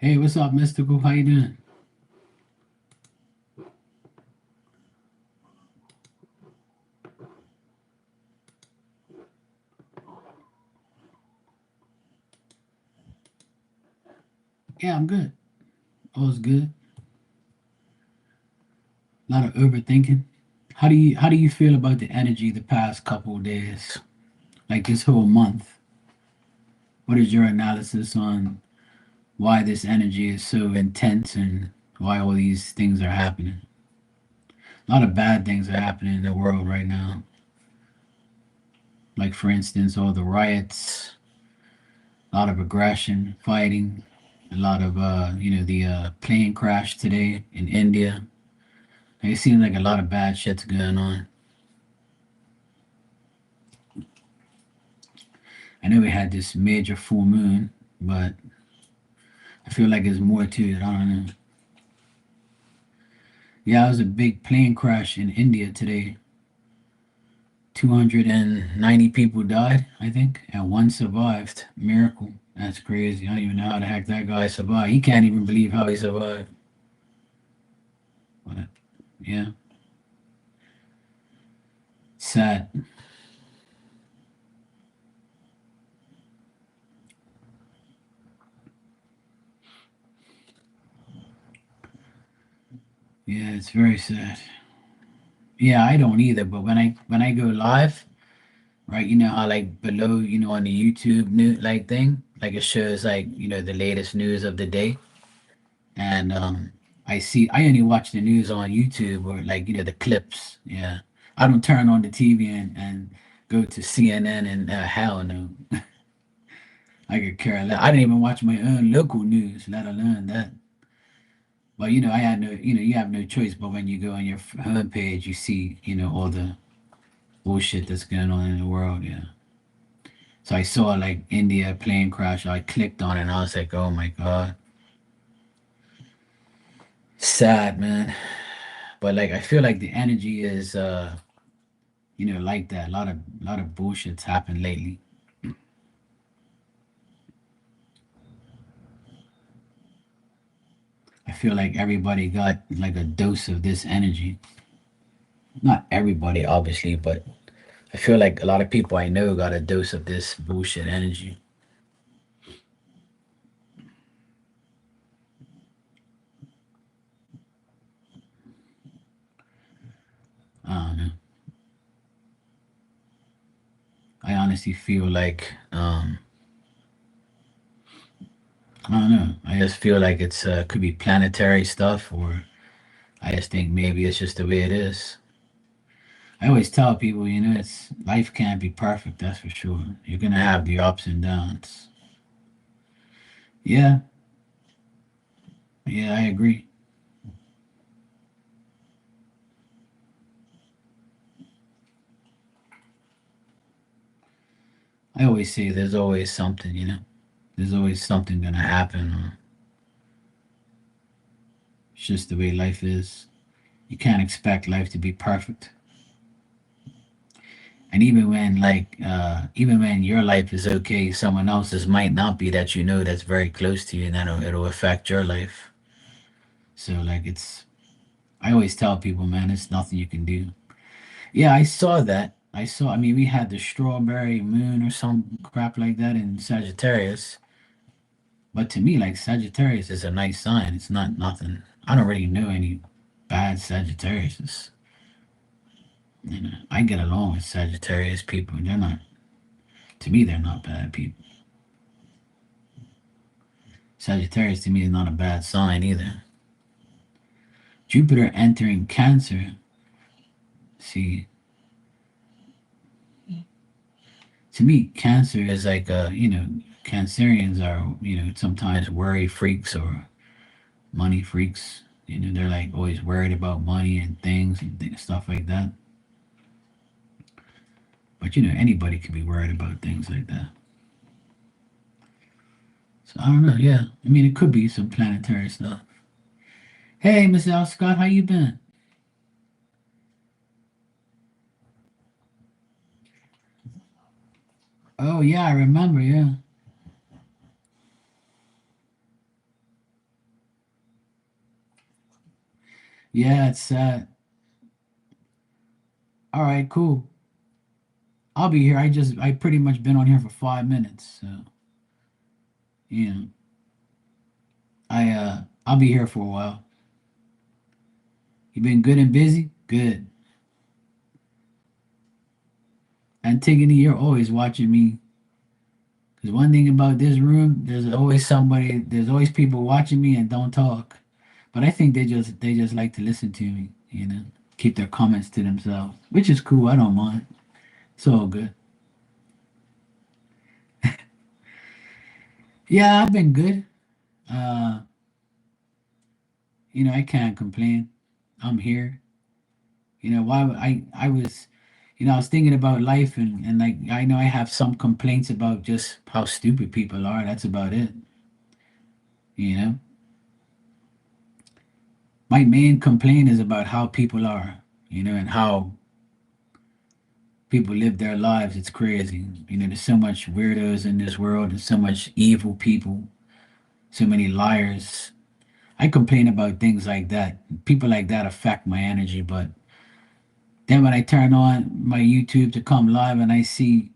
Hey, what's up, Mystical? How you doing? Yeah, I'm good. All's good. A lot of overthinking. How do you feel about the energy the past couple of days? Like this whole month? What is your analysis on why this energy is so intense and why all these things are happening? A lot of bad things are happening in the world right now. Like for instance, all the riots, a lot of aggression, fighting, a lot of the plane crash today in India. It seems like a lot of bad shit's going on. I know we had this major full moon, but I feel like there's more to it. I don't know. Yeah, it was a big plane crash in India today. 290 people died, I think, and one survived. Miracle. That's crazy. I don't even know how the heck that guy survived. He can't even believe how he survived. But yeah, sad. Yeah, it's very sad. Yeah, I don't either. But when I go live, right, you know how like below, on the YouTube new like thing, like it shows like the latest news of the day. And I only watch the news on YouTube or like the clips. Yeah, I don't turn on the TV and go to CNN and hell no. I could care less. I didn't even watch my own local news, let alone that. But I had no, you have no choice. But when you go on your home page, you see all the bullshit that's going on in the world. Yeah. So I saw like India plane crash. I clicked on it and I was like, oh my god, sad man. But like I feel like the energy is like that. A lot of bullshits happened lately. I feel like everybody got like a dose of this energy. Not everybody, obviously, but I feel like a lot of people I know got a dose of this bullshit energy. I don't know. I honestly feel like I don't know. I just feel like it's could be planetary stuff, or I just think maybe it's just the way it is. I always tell people, it's life can't be perfect. That's for sure. You're gonna have the ups and downs. Yeah, yeah, I agree. I always say there's always something. There's always something gonna happen. It's just the way life is. You can't expect life to be perfect. And even when your life is okay, someone else's might not be that that's very close to you, and it'll affect your life. So like it's I always tell people, man, it's nothing you can do. Yeah, I saw that. I mean, we had the strawberry moon or some crap like that in Sagittarius. But to me, like Sagittarius is a nice sign. It's not nothing. I don't really know any bad Sagittarius. I get along with Sagittarius people. They're not, to me, they're not bad people. Sagittarius to me is not a bad sign either. Jupiter entering Cancer. See, to me, Cancer is like, Cancerians are, sometimes worry freaks or money freaks. They're like always worried about money and things and stuff like that. But anybody can be worried about things like that. So I don't know. Yeah, I mean, it could be some planetary stuff. Hey, Miss Al Scott, how you been? Oh yeah, I remember. Yeah, Yeah, it's sad. All right, cool. I'll be here. I pretty much been on here for 5 minutes, so you know, I'll be here for a while. You been good and busy? Good. Antigone, you're always watching me. Because one thing about this room, there's always people watching me and don't talk. But I think they just like to listen to me, keep their comments to themselves, which is cool. I don't mind. It's all good. Yeah, I've been good. Uh, I can't complain. I'm here. Why would I was I was thinking about life, and like I know I have some complaints about just how stupid people are. That's about it. You know, my main complaint is about how people are, and how people live their lives. It's crazy. There's so much weirdos in this world, and so much evil people, so many liars. I complain about things like that. People like that affect my energy, but then when I turn on my YouTube to come live and I see,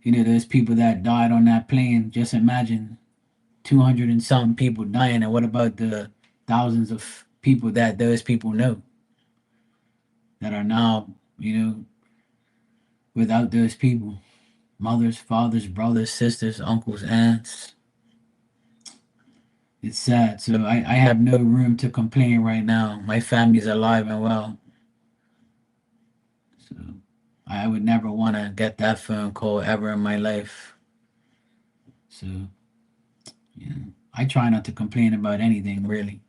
there's people that died on that plane. Just imagine 200 and something people dying. And what about the thousands of people that those people know that are now, without those people? Mothers, fathers, brothers, sisters, uncles, aunts. It's sad. So I have no room to complain right now. My family's alive and well. So I would never want to get that phone call ever in my life. So, yeah, I try not to complain about anything really.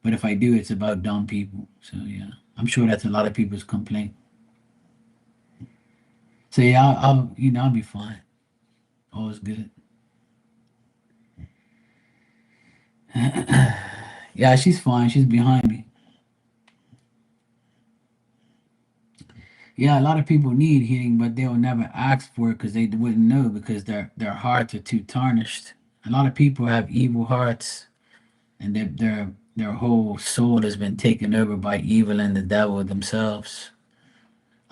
But if I do, it's about dumb people. So, yeah, I'm sure that's a lot of people's complaint. So, yeah, I'll be fine. All's good. Yeah, she's fine. She's behind me. Yeah, a lot of people need healing, but they'll never ask for it because they wouldn't know because their hearts are too tarnished. A lot of people have evil hearts, and their whole soul has been taken over by evil and the devil themselves.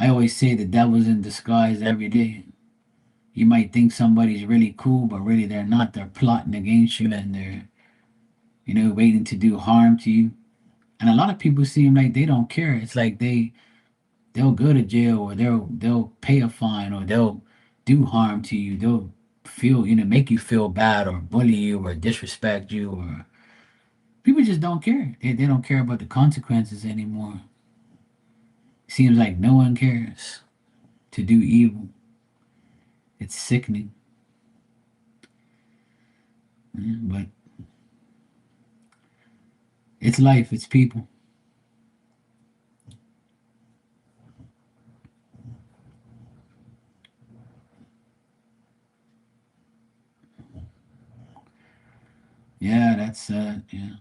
I always say the devil's in disguise every day. You might think somebody's really cool, but really they're not. They're plotting against you, and they're waiting to do harm to you. And a lot of people seem like they don't care. It's like they'll go to jail, or they'll pay a fine, or they'll do harm to you. They'll feel make you feel bad, or bully you, or disrespect you, or people just don't care. They don't care about the consequences anymore. Seems like no one cares to do evil. It's sickening. Yeah, but it's life. It's people. Yeah, that's sad. Yeah,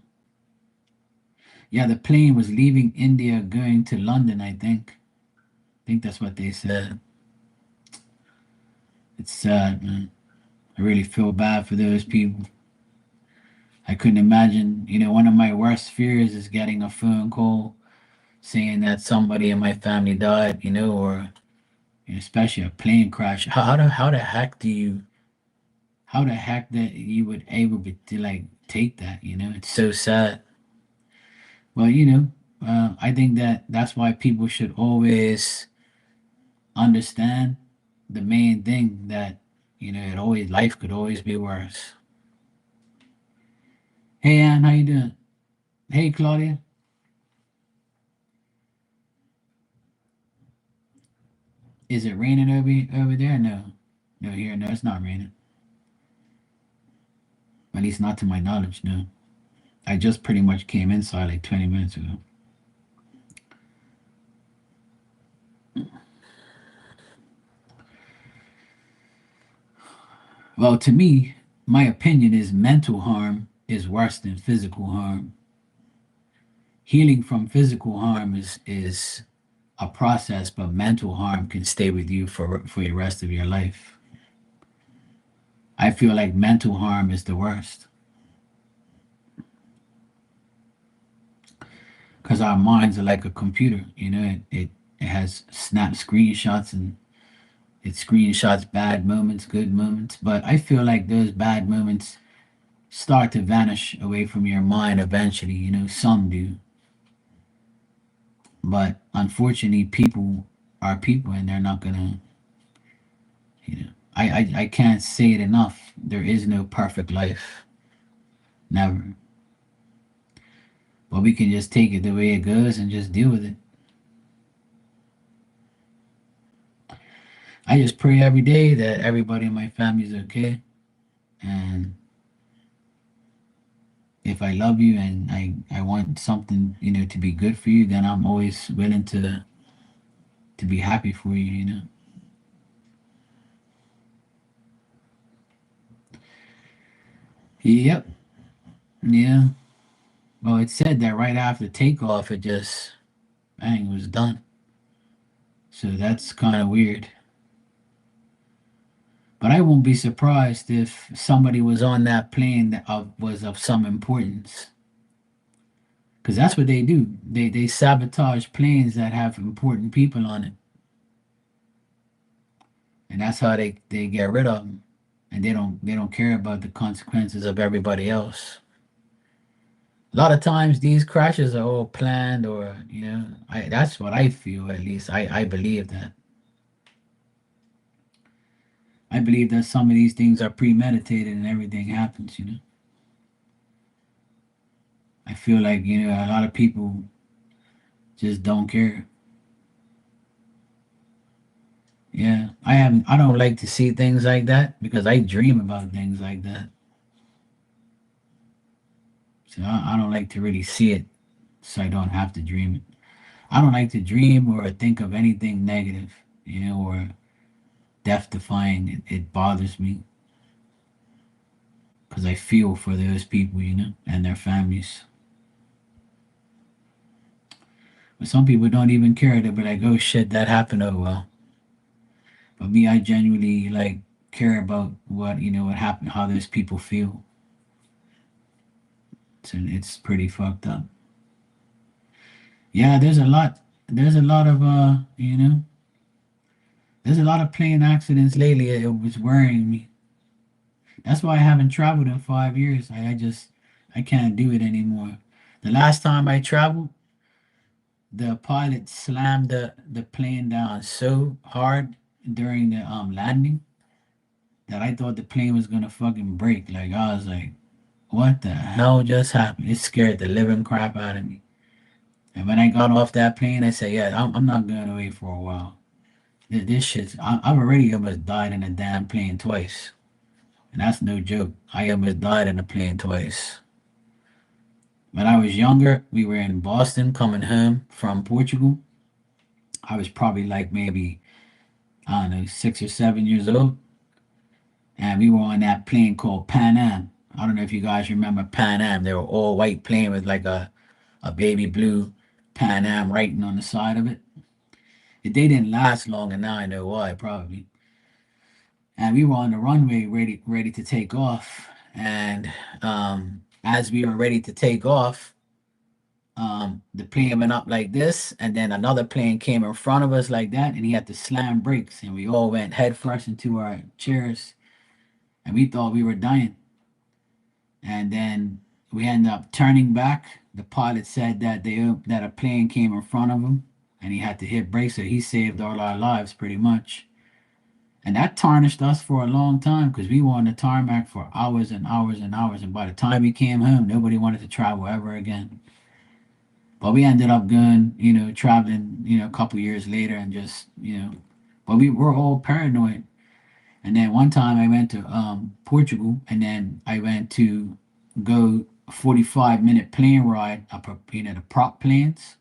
yeah. The plane was leaving India, going to London. I think that's what they said. It's sad, man. I really feel bad for those people. I couldn't imagine. One of my worst fears is getting a phone call saying that somebody in my family died. Or especially a plane crash. How the heck do you how the heck that you would able to like take that? It's so sad. Well, I think that's why people should always understand the main thing that life could always be worse. Hey Ann, how you doing? Hey Claudia, is it raining over there? No, no here, no, it's not raining. At least not to my knowledge. No, I just pretty much came inside like 20 minutes ago. Well, to me, my opinion is mental harm is worse than physical harm. Healing from physical harm is a process, but mental harm can stay with you for the rest of your life. I feel like mental harm is the worst. because our minds are like a computer. It has snap screenshots, and it screenshots bad moments, good moments. But I feel like those bad moments start to vanish away from your mind eventually. Some do, but unfortunately, people are people, and they're not gonna. I can't say it enough. There is no perfect life, never. But we can just take it the way it goes and just deal with it. I just pray every day that everybody in my family is okay. And if I love you and I want something, to be good for you, then I'm always willing to be happy for you. Yep. Yeah. Well, it said that right after takeoff, it just, bang, was done. So that's kind of weird. But I won't be surprised if somebody was on that plane that was of some importance. Because that's what they do. They sabotage planes that have important people on it. And that's how they get rid of them. And they don't care about the consequences of everybody else. A lot of times these crashes are all planned, or that's what I feel. At least I believe that. I believe that some of these things are premeditated and everything happens. I feel like a lot of people just don't care. Yeah, I don't like to see things like that because I dream about things like that. So I don't like to really see it, so I don't have to dream it. I don't like to dream or think of anything negative, or death defying. It bothers me because I feel for those people, and their families. But some people don't even care. They'll be like, "Oh shit, that happened. Oh well." But me, I genuinely like care about what happened, how those people feel. So it's pretty fucked up. Yeah, there's a lot. There's a lot of there's a lot of plane accidents lately. It was worrying me. That's why I haven't traveled in 5 years. I can't do it anymore. The last time I traveled, the pilot slammed the plane down so hard during the landing that I thought the plane was gonna fucking break. Like I was like, what the hell just happened? It scared the living crap out of me. And when I got off that plane, I said, yeah, I'm not going away for a while. This shit's, I've already almost died in a damn plane twice. And that's no joke. I almost died in a plane twice. When I was younger, we were in Boston coming home from Portugal. I was probably like maybe, I don't know, 6 or 7 years old. And we were on that plane called Pan Am. I don't know if you guys remember Pan Am. They were all white plane with like a baby blue Pan Am writing on the side of it. They didn't last long, and now I know why, probably. And we were on the runway ready to take off. And as we were ready to take off, the plane went up like this, and then another plane came in front of us like that, and he had to slam brakes, and we all went head first into our chairs, and we thought we were dying. And then we ended up turning back. The pilot said that a plane came in front of him, and he had to hit brakes, so he saved all our lives pretty much. And that tarnished us for a long time because we were on the tarmac for hours and hours and hours. And by the time we came home, nobody wanted to travel ever again. But we ended up going, traveling, a couple years later and just, but we were all paranoid. And then one time I went to Portugal, and then I went to go a 45-minute plane ride up, the prop planes.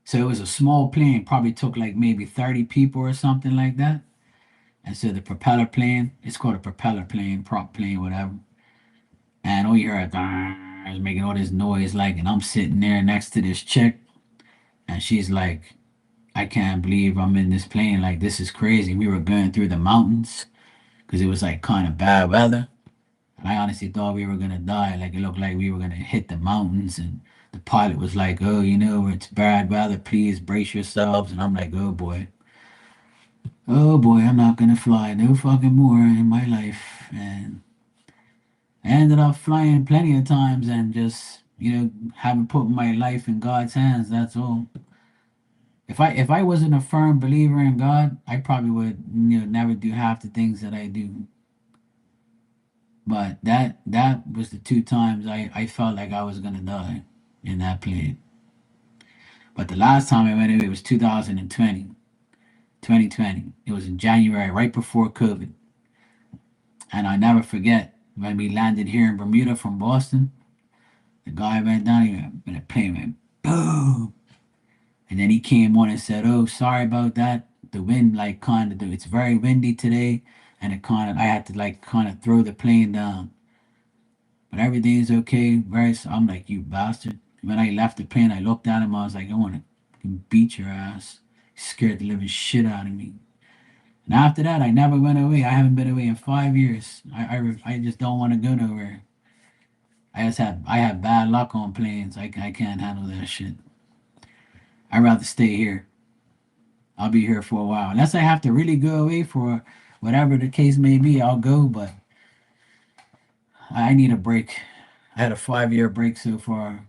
So it was a small plane, probably took like maybe 30 people or something like that. And so the propeller plane, it's called a propeller plane, prop plane, whatever. And all you hear is making all this noise, like, and I'm sitting there next to this chick, and she's like, I can't believe I'm in this plane. Like, this is crazy. We were going through the mountains because it was like kind of bad weather. And I honestly thought we were gonna die. Like, it looked like we were gonna hit the mountains, and the pilot was like, "Oh, it's bad weather. Please brace yourselves." And I'm like, oh boy, I'm not gonna fly no fucking more in my life." And I ended up flying plenty of times and just, having put my life in God's hands. That's all. If I wasn't a firm believer in God, I probably would, never do half the things that I do. But that was the two times I felt like I was gonna die in that plane. But the last time I went away was 2020, 2020. It was in January, right before COVID. And I never forget when we landed here in Bermuda from Boston. The guy went down here and the plane went boom. And then he came on and said, "Oh, sorry about that. The wind, like, kind of, it's very windy today." And I had to, like, kind of throw the plane down. But everything's okay. I'm like, "You bastard." When I left the plane, I looked at him. I was like, "I want to beat your ass." He scared the living shit out of me. And after that, I never went away. I haven't been away in 5 years. I just don't want to go nowhere. I have bad luck on planes. I can't handle that shit. I'd rather stay here. I'll be here for a while. Unless I have to really go away for whatever the case may be, I'll go, but I need a break. I had a 5-year break so far,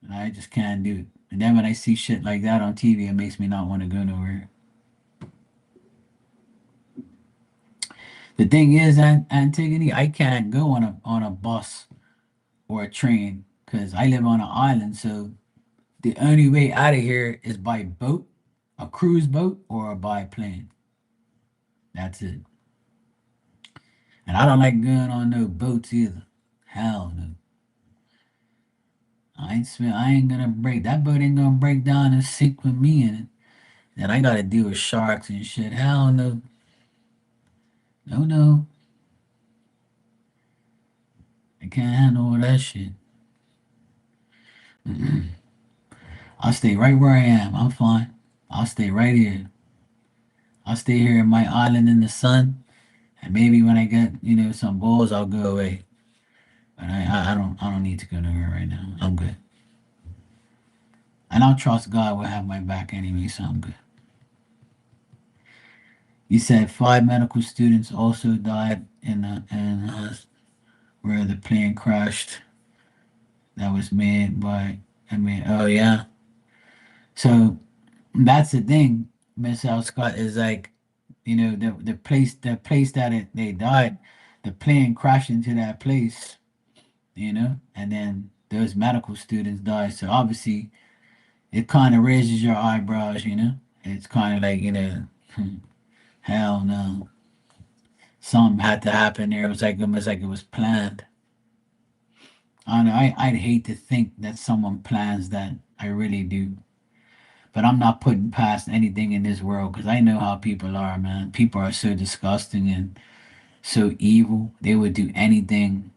and I just can't do it. And then when I see shit like that on TV, it makes me not want to go nowhere. The thing is, Antigone, I can't go on a bus or a train because I live on an island. So the only way out of here is by boat, a cruise boat, or by plane. That's it. And I don't like going on no boats either. Hell no. I ain't gonna break that boat. Ain't gonna break down and sink with me in it. That I gotta deal with sharks and shit. Hell no. No, no. I can't handle all that shit. I'll stay right where I am. I'm fine. I'll stay right here. I'll stay here in my island in the sun. And maybe when I get, some balls, I'll go away. But I don't need to go nowhere right now. I'm good. And I'll trust God will have my back anyway, so I'm good. You said 5 medical students also died where the plane crashed. That was made by. Oh yeah. So that's the thing, Miss Al Scott, is like, the place that they died, the plane crashed into that place, and then those medical students died. So obviously, it kind of raises your eyebrows. It's kind of like, hell no, something had to happen there. It was like almost like it was planned. I know, I'd hate to think that someone plans that. I really do. But I'm not putting past anything in this world because I know how people are, man. People are so disgusting and so evil. They would do anything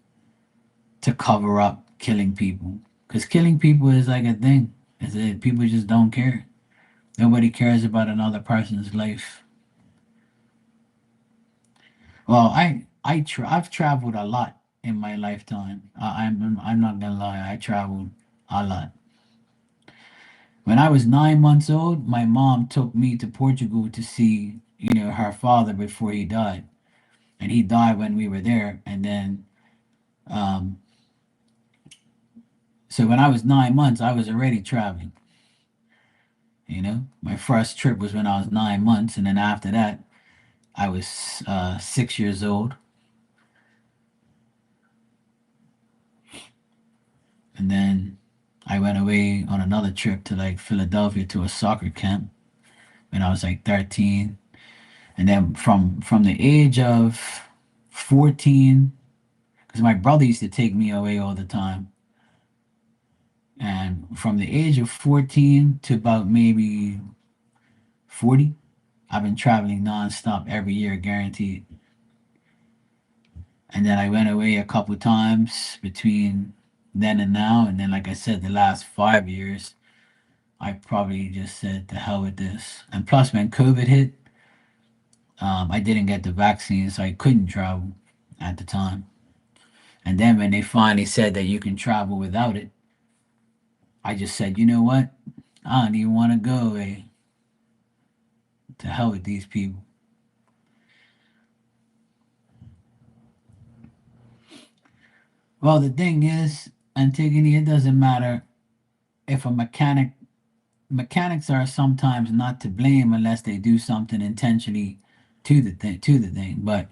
to cover up killing people. Because killing people is like a thing. People just don't care. Nobody cares about another person's life. Well, I've traveled a lot in my lifetime. I'm not gonna lie. I traveled a lot. When I was 9 months old, my mom took me to Portugal to see, her father before he died, and he died when we were there. And then, um, so when I was 9 months, I was already traveling. My first trip was when I was 9 months, and then after that, I was 6 years old, and then I went away on another trip to like Philadelphia to a soccer camp when I was like 13, and then from the age of 14, because my brother used to take me away all the time, and from the age of 14 to about maybe 40, I've been traveling nonstop every year, guaranteed. And then I went away a couple times between then and now. And then, like I said, the last 5 years, I probably just said, "the hell with this." And plus, when COVID hit, I didn't get the vaccine, so I couldn't travel at the time. And then when they finally said that you can travel without it, I just said, you know what? I don't even want to go away. To hell with these people. Well, the thing is, Antigone, it doesn't matter if a mechanics are sometimes not to blame unless they do something intentionally to the thing. But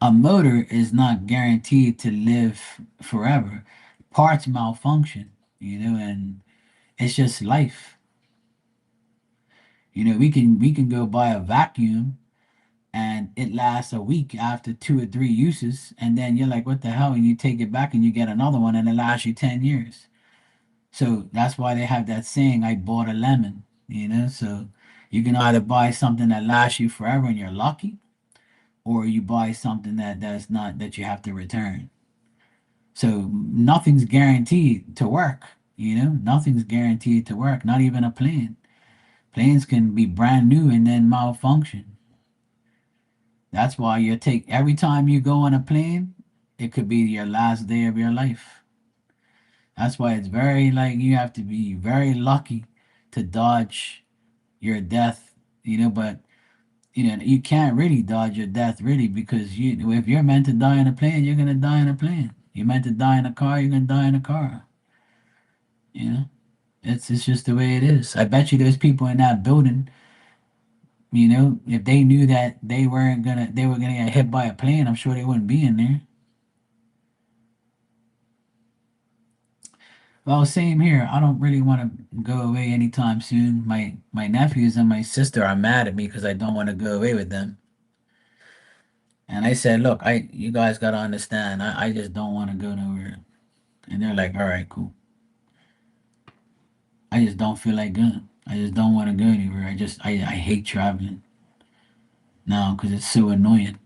a motor is not guaranteed to live forever. Parts malfunction, and it's just life. We can go buy a vacuum and it lasts a week after 2 or 3 uses, and then you're like, what the hell? And you take it back and you get another one and it lasts you 10 years. So that's why they have that saying, I bought a lemon. So you can either buy something that lasts you forever and you're lucky, or you buy something that's not, that you have to return. So nothing's guaranteed to work. Nothing's guaranteed to work, not even a plane. Planes can be brand new and then malfunction. That's why you take every time you go on a plane, it could be your last day of your life. That's why it's very, like, you have to be very lucky to dodge your death. But you can't really dodge your death really, because if you're meant to die in a plane, you're gonna die in a plane. You're meant to die in a car, you're gonna die in a car. You know, it's just the way it is. I bet you there's people in that building. If they knew that they were gonna get hit by a plane, I'm sure they wouldn't be in there. Well, same here. I don't really want to go away anytime soon. My nephews and my sister are mad at me because I don't want to go away with them. And I said, look, you guys gotta understand, I just don't want to go nowhere. And they're like, all right, cool. I just don't feel like going. I just don't want to go anywhere. I hate traveling now because it's so annoying.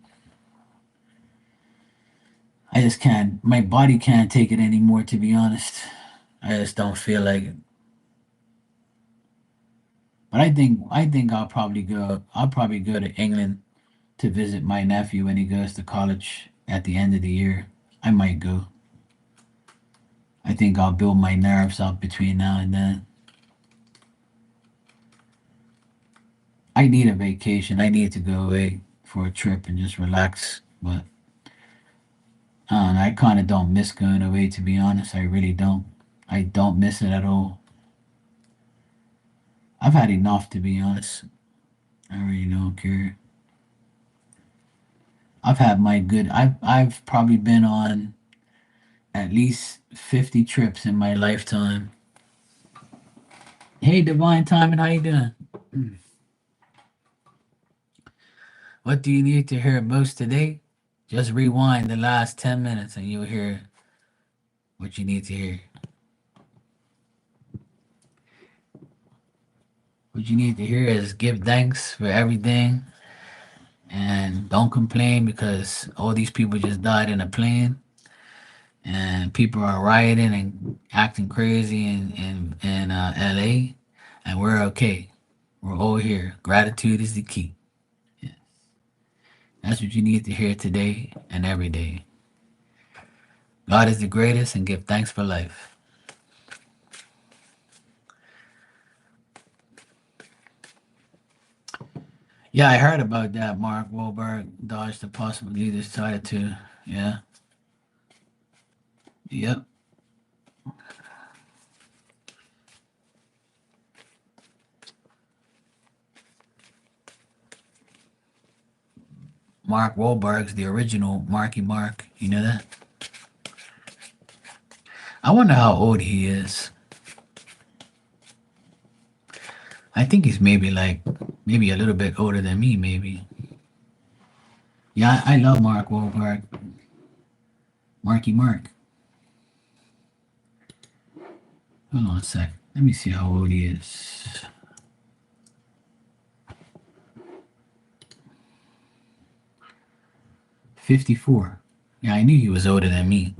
I just can't. My body can't take it anymore. To be honest, I just don't feel like it. But I think I'll probably go to England to visit my nephew when he goes to college at the end of the year. I might go. I think I'll build my nerves up between now and then. I need a vacation. I need to go away for a trip and just relax. But I kind of don't miss going away, to be honest. I really don't. I don't miss it at all. I've had enough, to be honest. I really don't care. I've had my good. I've probably been on at least 50 trips in my lifetime. Hey, Divine Timing, how you doing? What do you need to hear most today? Just rewind the last 10 minutes and you'll hear what you need to hear. What you need to hear is give thanks for everything and don't complain because all these people just died in a plane and people are rioting and acting crazy in LA, and we're okay. We're all here. Gratitude is the key. Yeah. That's what you need to hear today and every day. God is the greatest and give thanks for life. Yeah, I heard about that. Mark Wahlberg dodged the possible leaders title too. Yeah. Yep. Mark Wahlberg's the original Marky Mark. You know that? I wonder how old he is. I think he's maybe a little bit older than me, maybe. Yeah, I love Mark Wahlberg. Marky Mark. Hold on a sec. Let me see how old he is. 54. Yeah, I knew he was older than me.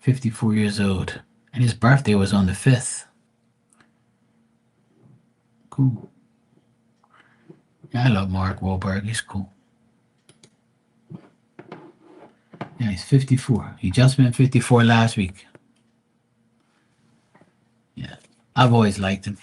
54 years old. And his birthday was on the 5th. Cool. Yeah, I love Mark Wahlberg. He's cool. Yeah, he's 54. He just been 54 last week. Yeah. I've always liked him.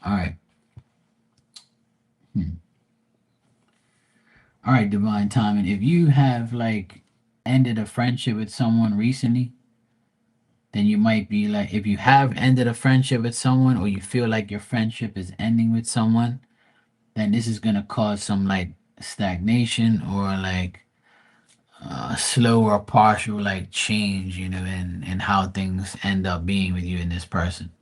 All right. Hmm. All right, divine timing. If you have like ended a friendship with someone recently, then you might be like, if you have ended a friendship with someone, or you feel like your friendship is ending with someone, then this is gonna cause some like stagnation or like slow or partial like change, in how things end up being with you and this person.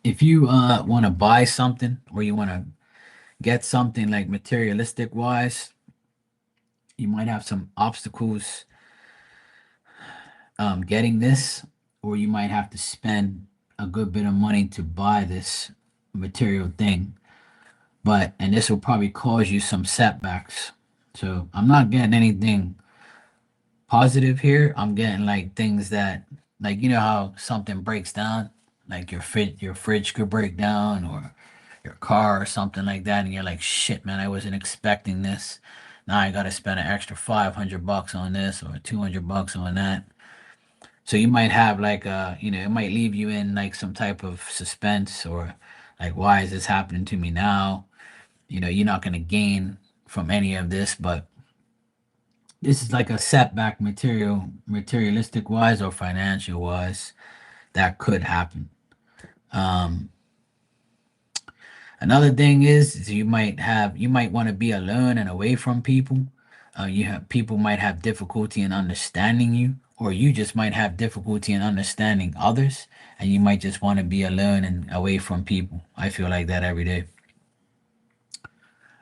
If you want to buy something, or you want to get something like materialistic wise, you might have some obstacles getting this, or you might have to spend a good bit of money to buy this material thing. And this will probably cause you some setbacks. So I'm not getting anything positive here. I'm getting like things that, like, how something breaks down, like your fridge could break down, or your car or something like that, and you're like, shit, man, I wasn't expecting this. Now I got to spend an extra $500 on this, or $200 on that. So you might have like it might leave you in like some type of suspense, or like, why is this happening to me now? You're not going to gain from any of this, but this is like a setback, materialistic wise or financial wise, that could happen. Um, Another thing is you might want to be alone and away from people. You have People might have difficulty in understanding you, or you just might have difficulty in understanding others, and you might just want to be alone and away from people. I feel like that every day.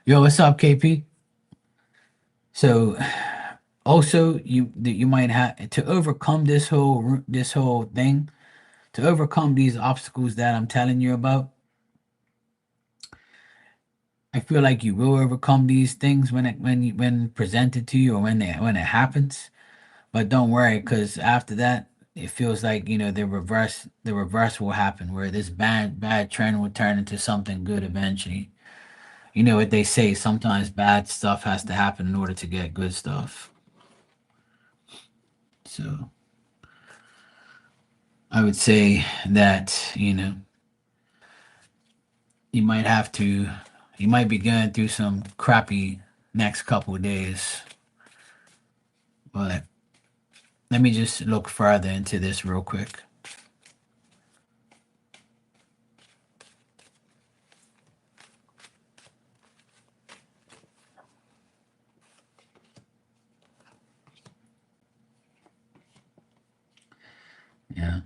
Yo, what's up, KP? So, also, you might have to overcome this whole thing, to overcome these obstacles that I'm telling you about. I feel like you will overcome these things when presented to you, or when it happens. But don't worry, because after that, it feels like, the reverse will happen, where this bad trend will turn into something good eventually. You know what they say, sometimes bad stuff has to happen in order to get good stuff. So I would say that, you might have to you might be going through some crappy next couple of days, but let me just look further into this real quick. Yeah.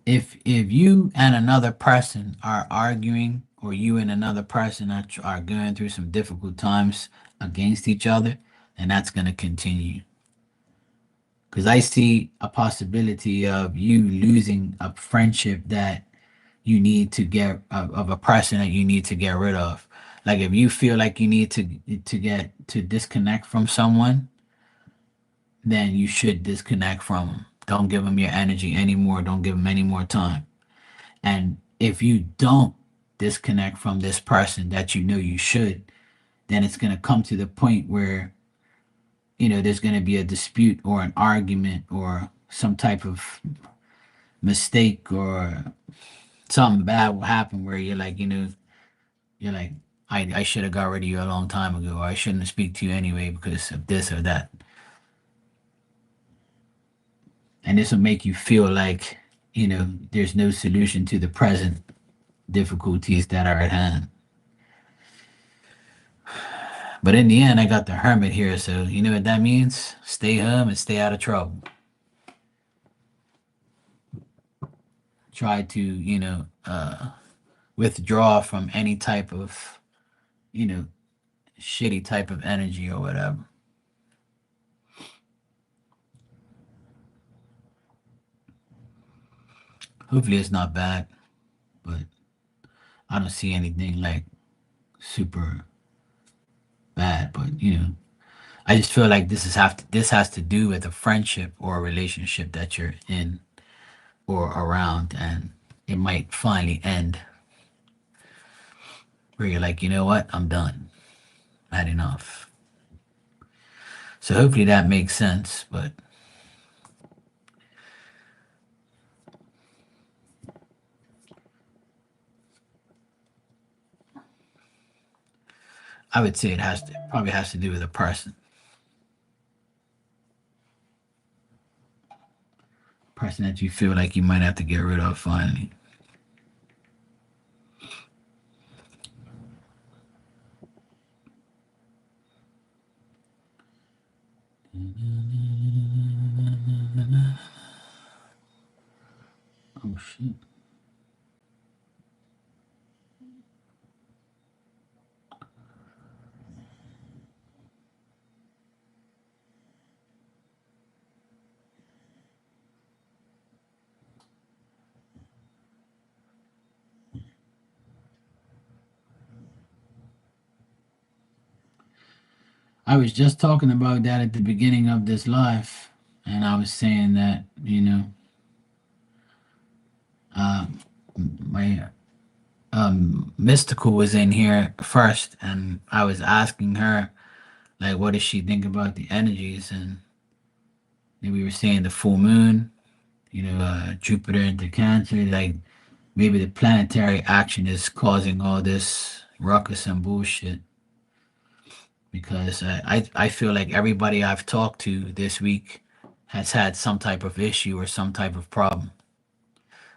If you and another person are arguing, or you and another person are going through some difficult times against each other, then that's going to continue. Because I see a possibility of you losing a friendship that you need to get of a person that you need to get rid of. Like, if you feel like you need to disconnect from someone, then you should disconnect from them. Don't give them your energy anymore. Don't give them any more time. And if you don't disconnect from this person that you know you should, then it's going to come to the point where, there's going to be a dispute or an argument or some type of mistake, or something bad will happen, where you're like, I should have got rid of you a long time ago, or I shouldn't speak to you anyway because of this or that. And this will make you feel like, there's no solution to the present difficulties that are at hand. But in the end, I got the hermit here, so you know what that means? Stay home and stay out of trouble. Try to, withdraw from any type of, you know, shitty type of energy or whatever. Hopefully it's not bad, but I don't see anything like super bad. But I just feel like this has to do with a friendship or a relationship that you're in or around, and it might finally end where you're like, you know what, I'm done. I had enough. So hopefully that makes sense. But I would say it probably has to do with a person that you feel like you might have to get rid of finally. Oh shit. I was just talking about that at the beginning of this live, and I was saying that uh, my mystical was in here first, and I was asking her like, what does she think about the energies, and then we were saying the full moon, Jupiter into Cancer, like maybe the planetary action is causing all this ruckus and bullshit. Because I feel like everybody I've talked to this week has had some type of issue or some type of problem.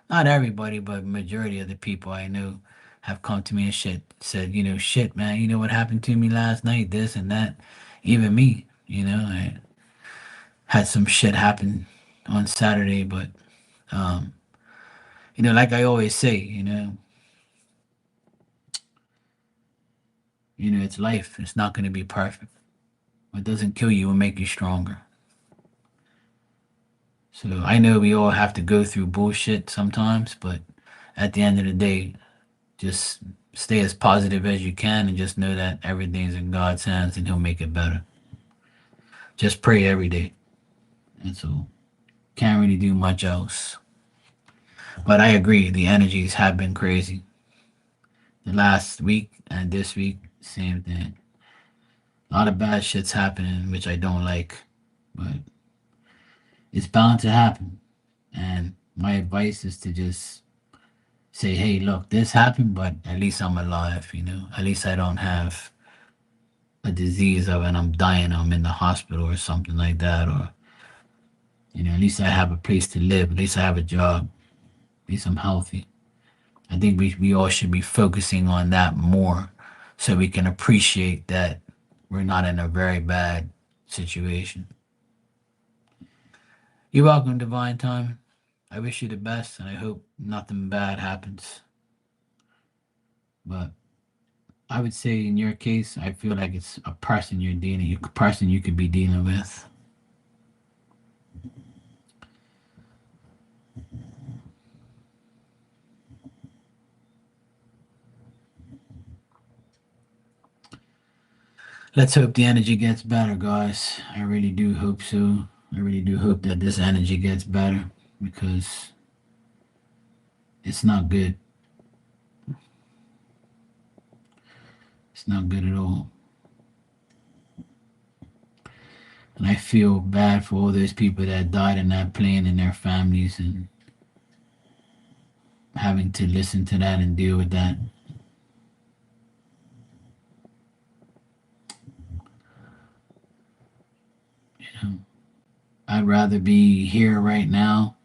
Not everybody, but majority of the people I know have come to me and said, shit, man, you know what happened to me last night, this and that. Even me, I had some shit happen on Saturday, but um, like I always say, it's life. It's not going to be perfect. What doesn't kill you will make you stronger. So I know we all have to go through bullshit sometimes, but at the end of the day, just stay as positive as you can and just know that everything's in God's hands and He'll make it better. Just pray every day. That's all. Can't really do much else. But I agree, the energies have been crazy. The last week and this week, same thing. A lot of bad shit's happening, which I don't like, but it's bound to happen. And my advice is to just say, hey, look, this happened, but at least I'm alive, At least I don't have a disease of and I'm dying, I'm in the hospital or something like that. Or, at least I have a place to live. At least I have a job. At least I'm healthy. I think we all should be focusing on that more so we can appreciate that we're not in a very bad situation. You're welcome, Divine Time. I wish you the best and I hope nothing bad happens. But I would say in your case, I feel like it's a person a person you could be dealing with. Let's hope the energy gets better, guys. I really do hope so. I really do hope that this energy gets better because it's not good. It's not good at all. And I feel bad for all those people that died in that plane and their families and having to listen to that and deal with that. You know, I'd rather be here right now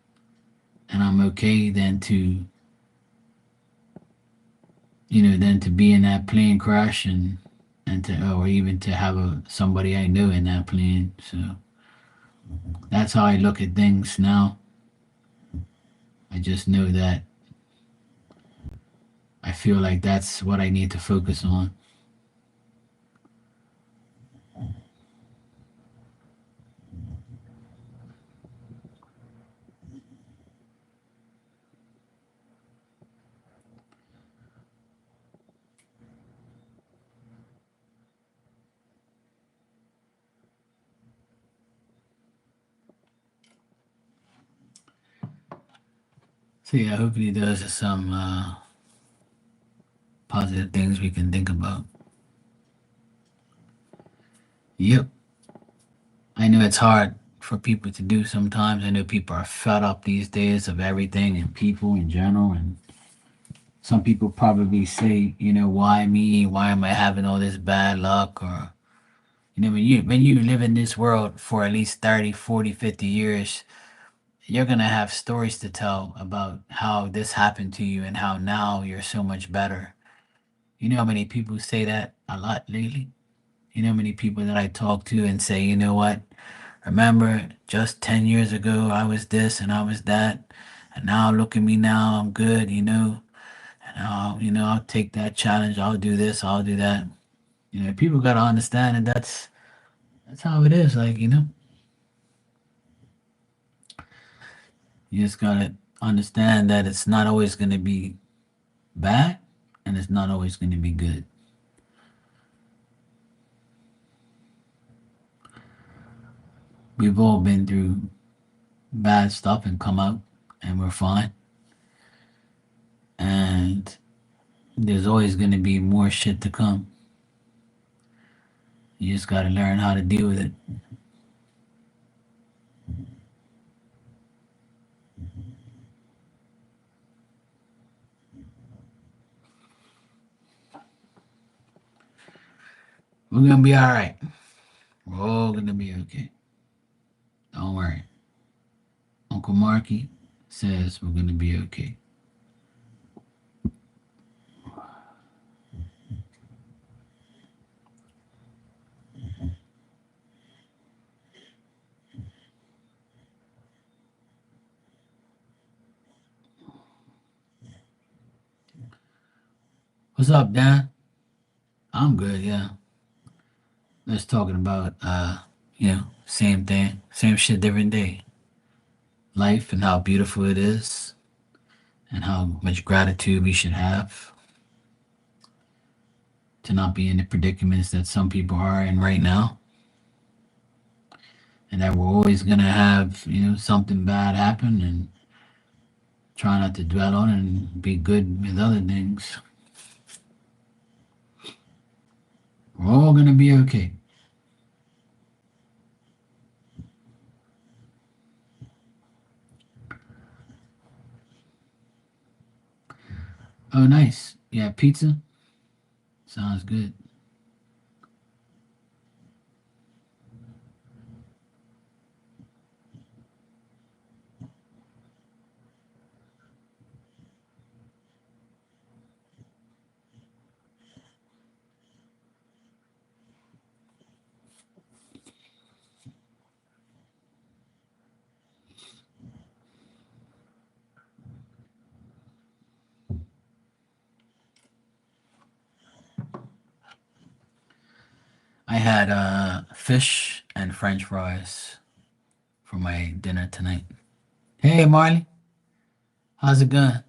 and I'm okay than to be in that plane crash and to or even to have somebody I know in that plane. So that's how I look at things now. I just know that I feel like that's what I need to focus on. So yeah, hopefully those are some positive things we can think about. Yep. I know it's hard for people to do sometimes. I know people are fed up these days of everything and people in general. And some people probably say, why me? Why am I having all this bad luck? Or, when you live in this world for at least 30, 40, 50 years, you're going to have stories to tell about how this happened to you and how now you're so much better. You know how many people say that a lot lately? You know how many people that I talk to and say, you know what? Remember, just 10 years ago, I was this and I was that. And now look at me now, I'm good, And I'll take that challenge. I'll do this, I'll do that. People got to understand that that's how it is. Like, you just got to understand that it's not always going to be bad and it's not always going to be good. We've all been through bad stuff and come out and we're fine. And there's always going to be more shit to come. You just got to learn how to deal with it. We're going to be all right. We're all going to be okay. Don't worry. Uncle Marky says we're going to be okay. What's up, Dan? I'm good, yeah. Let's talking about same thing, same shit, different day. Life and how beautiful it is and how much gratitude we should have to not be in the predicaments that some people are in right now. And that we're always gonna have, something bad happen and try not to dwell on it and be good with other things. We're all gonna be okay. Oh, nice. Yeah, pizza? Sounds good. I had fish and French fries for my dinner tonight. Hey, Marley, how's it going?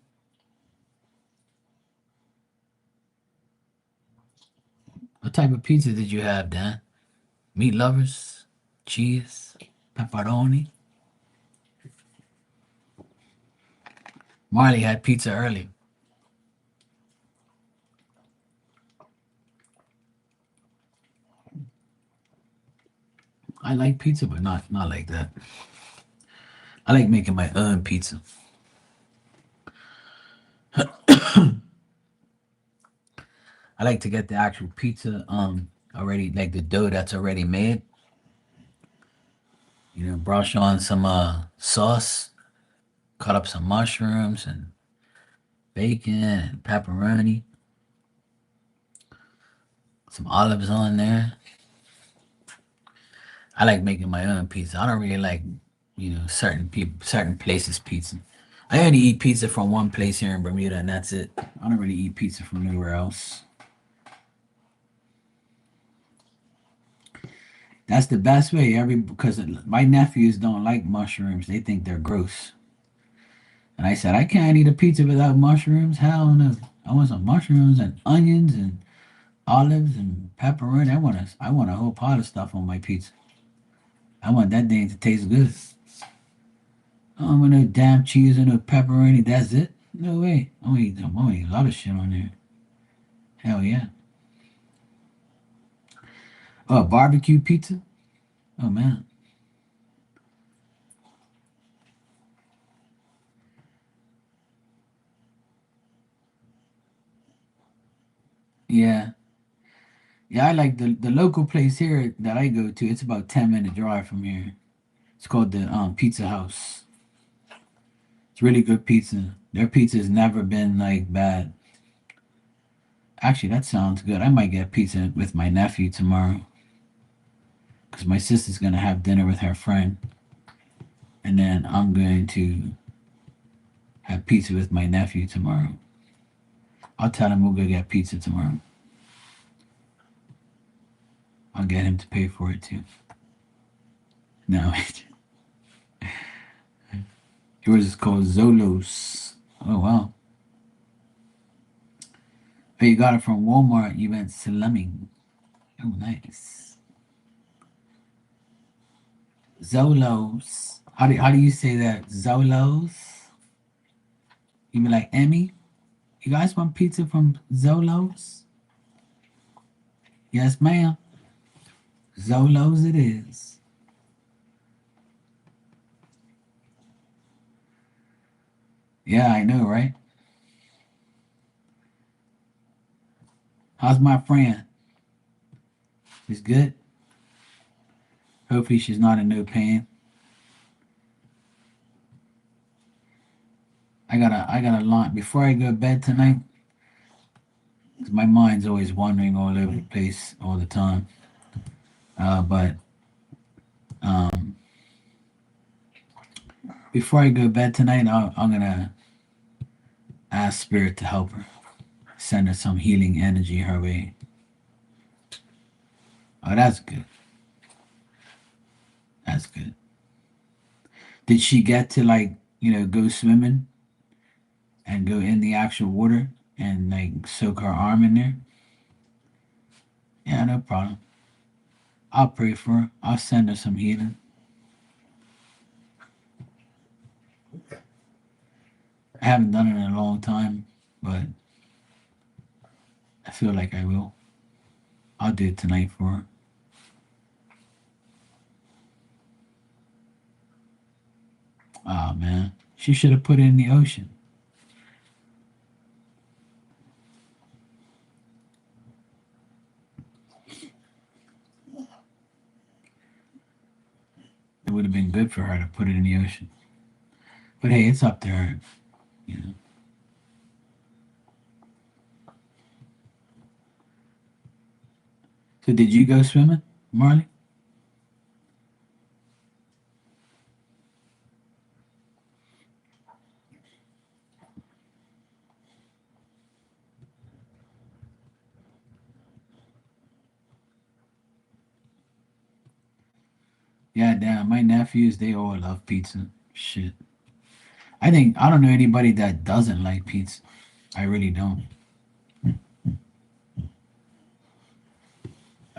What type of pizza did you have, Dan? Meat lovers, cheese, pepperoni. Marley had pizza early. I like pizza, but not like that. I like making my own pizza. I like to get the actual pizza already, like the dough that's already made. Brush on some sauce, cut up some mushrooms and bacon and pepperoni, some olives on there. I like making my own pizza. I don't really like, certain people, certain places' pizza. I only eat pizza from one place here in Bermuda, and that's it. I don't really eat pizza from nowhere else. That's the best way. Because my nephews don't like mushrooms; they think they're gross. And I said I can't eat a pizza without mushrooms. Hell no! I want some mushrooms and onions and olives and pepperoni. I want a whole pot of stuff on my pizza. I want that thing to taste good. I don't want no damn cheese and no pepperoni. That's it. No way. I'm gonna eat a lot of shit on there. Hell yeah. Oh, barbecue pizza. Oh man. Yeah. Yeah, I like the local place here that I go to. It's about 10-minute drive from here. It's called the Pizza House. It's really good pizza. Their pizza has never been like bad. Actually, that sounds good. I might get pizza with my nephew tomorrow because my sister's gonna have dinner with her friend, and then I'm going to have pizza with my nephew tomorrow. I'll tell him we'll go get pizza tomorrow. I'll get him to pay for it too. No, yours is called Zolos. Oh wow. Oh, you got it from Walmart. You went slumming. Oh, nice. Zolos. How do you say that? Zolos? You mean like Emmy? You guys want pizza from Zolos? Yes, ma'am. Zolos it is. Yeah, I know, right? How's my friend? She's good. Hopefully she's not in no pain. I got a lot before I go to bed tonight. 'Cause my mind's always wandering all over the place all the time. But um, before I go to bed tonight, I'm gonna ask Spirit to help her, send her some healing energy her way. Oh, that's good. That's good. Did she get to like go swimming and go in the actual water and like soak her arm in there? Yeah, no problem. I'll pray for her. I'll send her some healing. I haven't done it in a long time, but I feel like I will. I'll do it tonight for her. Oh man, she should have put it in the ocean. It would have been good for her to put it in the ocean. But hey, it's up to her. You know. So did you go swimming, Marley? Yeah, damn. My nephews, they all love pizza. Shit. I don't know anybody that doesn't like pizza. I really don't.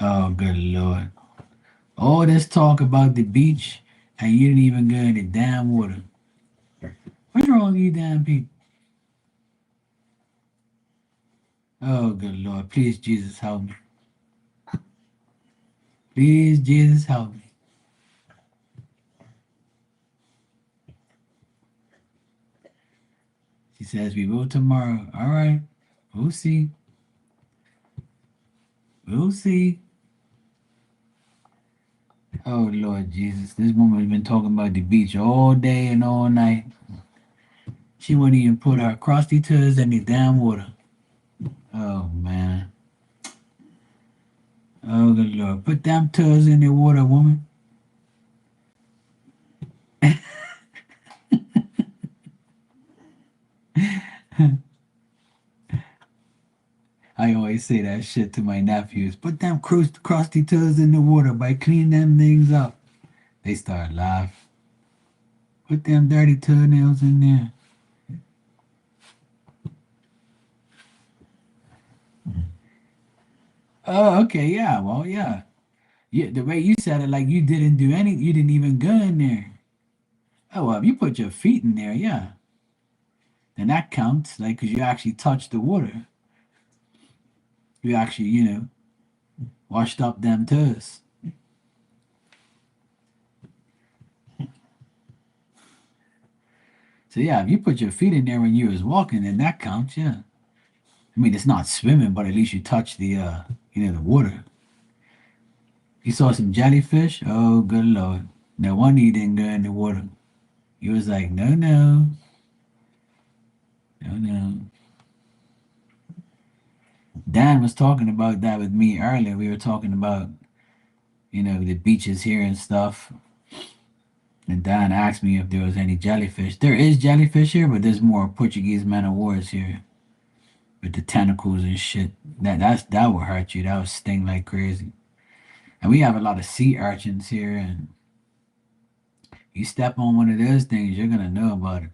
Oh, good lord. All this talk about the beach, and you didn't even go in the damn water. What's wrong with you damn people? Oh, good lord. Please, Jesus, help me. Please, Jesus, help me. She says we will tomorrow. All right. We'll see. We'll see. Oh, Lord Jesus. This woman's been talking about the beach all day and all night. She wouldn't even put her crusty toes in the damn water. Oh, man. Oh, good Lord. Put them toes in the water, woman. I always say that shit to my nephews. Put them crusty toes in the water by cleaning them things up. They start laughing. Put them dirty toenails in there. Oh, okay, yeah, well, yeah. Yeah, the way you said it, like you didn't do any, you didn't even go in there. Oh, well, if you put your feet in there, yeah, then that counts, like, because you actually touched the water. You actually, washed up them toes. So yeah, if you put your feet in there when you was walking, then that counts, yeah. I mean, it's not swimming, but at least you touched the water. You saw some jellyfish? Oh, good lord. No wonder you didn't go in the water. You was like, no, no, no, no. Dan was talking about that with me earlier. We were talking about, the beaches here and stuff. And Dan asked me if there was any jellyfish. There is jellyfish here, but there's more Portuguese man of wars here with the tentacles and shit. That would hurt you. That would sting like crazy. And we have a lot of sea urchins here, and you step on one of those things, you're gonna know about it.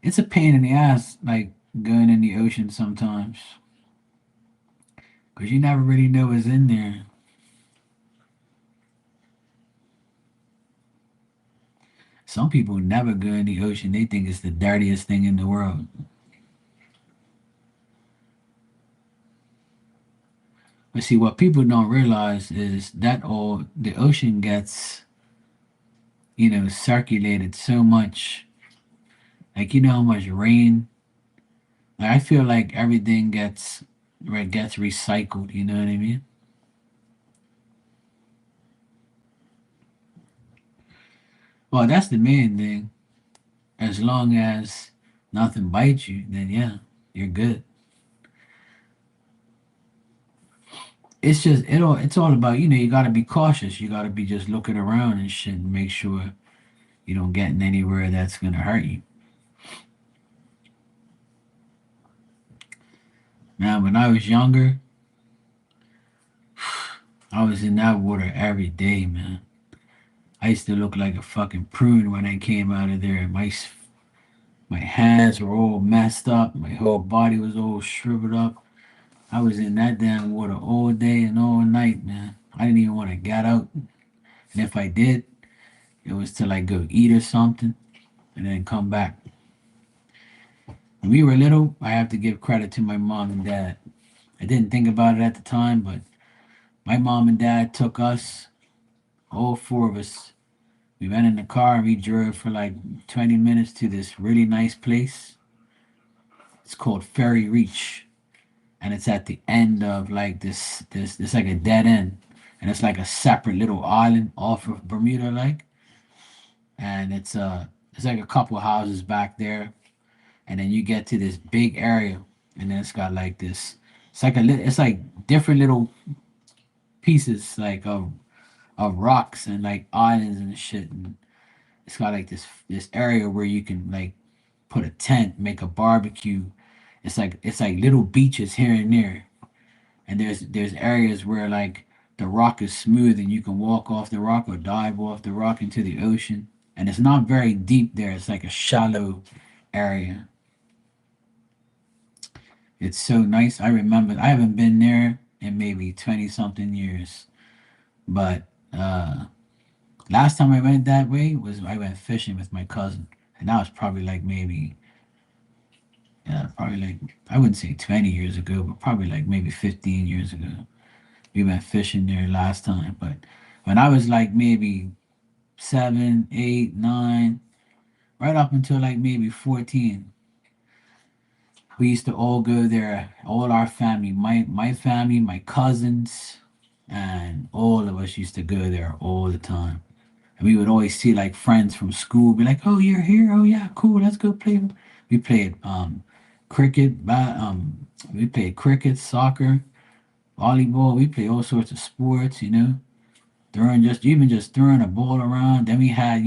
It's a pain in the ass, like going in the ocean sometimes, because you never really know what's in there. Some people never go in the ocean. They think it's the dirtiest thing in the world. But see, what people don't realize is that all the ocean gets, circulated so much. Like how much rain. Like, I feel like everything gets recycled. You know what I mean? Well, that's the main thing. As long as nothing bites you, then yeah, you're good. It's all about, you gotta be cautious. You gotta be just looking around and shit and make sure you don't get in anywhere that's gonna hurt you. Now, when I was younger, I was in that water every day, man. I used to look like a fucking prune when I came out of there. My hands were all messed up. My whole body was all shriveled up. I was in that damn water all day and all night, man. I didn't even want to get out. And if I did, it was to like go eat or something and then come back. When we were little, I have to give credit to my mom and dad. I didn't think about it at the time, but my mom and dad took us, all four of us. We went in the car and we drove for like 20 minutes to this really nice place. It's called Ferry Reach. And it's at the end of like this it's like a dead end. And it's like a separate little island off of Bermuda like. And it's like a couple houses back there. And then you get to this big area, and then it's got like this. It's like different little pieces like of rocks and like islands and shit. And it's got like this area where you can like put a tent, make a barbecue. It's like little beaches here and there, and there's areas where like the rock is smooth and you can walk off the rock or dive off the rock into the ocean. And it's not very deep there. It's like a shallow area. It's so nice. I remember I haven't been there in maybe 20 something years. But last time I went that way was I went fishing with my cousin. And that was probably like maybe probably like I wouldn't say 20 years ago, but probably like maybe 15 years ago. We went fishing there last time. But when I was like maybe 7, 8, 9, right up until like maybe 14, we used to all go there, all our family, my family, my cousins, and all of us used to go there all the time. And we would always see like friends from school be like, "Oh, you're here? Oh yeah, cool. Let's go play." We played cricket, we played cricket, soccer, volleyball. We played all sorts of sports, throwing just throwing a ball around. Then we had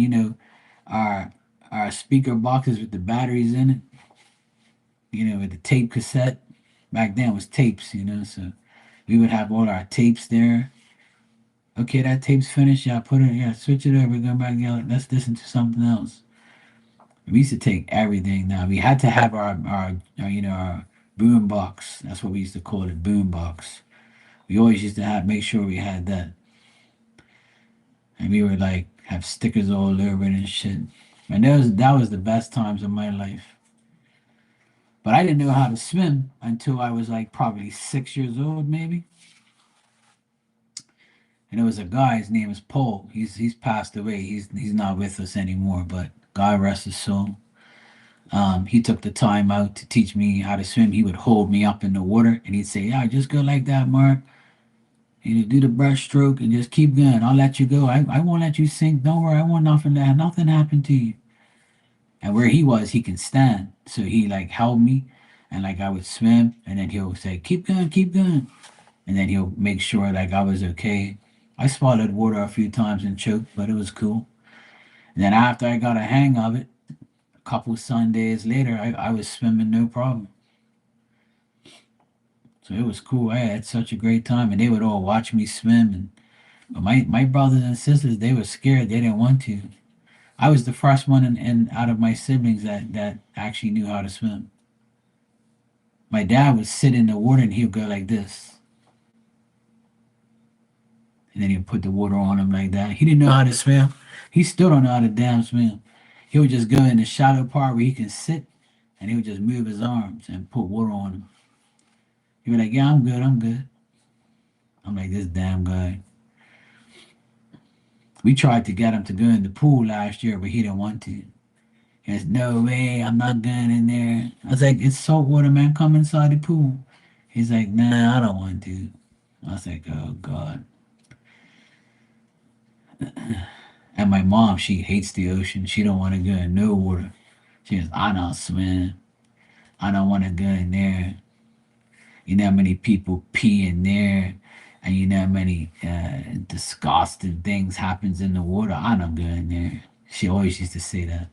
our our speaker boxes with the batteries in it. with the tape cassette. Back then it was tapes, so we would have all our tapes there. Okay, that tape's finished. Yeah, put it. Yeah, switch it over. Go back. Yeah, let's listen to something else. We used to take everything. Now we had to have our boom box. That's what we used to call it, boom box. We always used to make sure we had that, and we would like have stickers all over it and shit. And that was the best times of my life. But I didn't know how to swim until I was like probably 6 years old, maybe. And it was a guy. His name is Paul. He's passed away. He's not with us anymore. But God rest his soul. He took the time out to teach me how to swim. He would hold me up in the water and he'd say, "Yeah, just go like that, Mark. Do the breaststroke and just keep going. I'll let you go. I won't let you sink. Don't worry. I want nothing happen to you." And where he was, he can stand. So he like held me and like I would swim and then he'll say, "Keep going, keep going." And then he'll make sure like I was okay. I swallowed water a few times and choked, but it was cool. And then after I got a hang of it, a couple Sundays later, I was swimming no problem. So it was cool. I had such a great time, and they would all watch me swim. And but my brothers and sisters, they were scared. They didn't want to. I was the first one in out of my siblings that actually knew how to swim. My dad would sit in the water and he'd go like this, and then he'd put the water on him like that. He didn't know how to swim. He still don't know how to damn swim. He would just go in the shallow part where he can sit, and he would just move his arms and put water on him. He'd be like, "Yeah, I'm good. I'm good." I'm like, "This damn guy." We tried to get him to go in the pool last year, but he didn't want to. He goes, "No way, I'm not going in there." I was like, "It's salt water, man. Come inside the pool." He's like, "Nah, I don't want to." I was like, "Oh God." And my mom, she hates the ocean. She don't want to go in no water. She goes, "I don't swim. I don't want to go in there. You know how many people pee in there, and you know how many disgusting things happens in the water. I don't go in there." She always used to say that.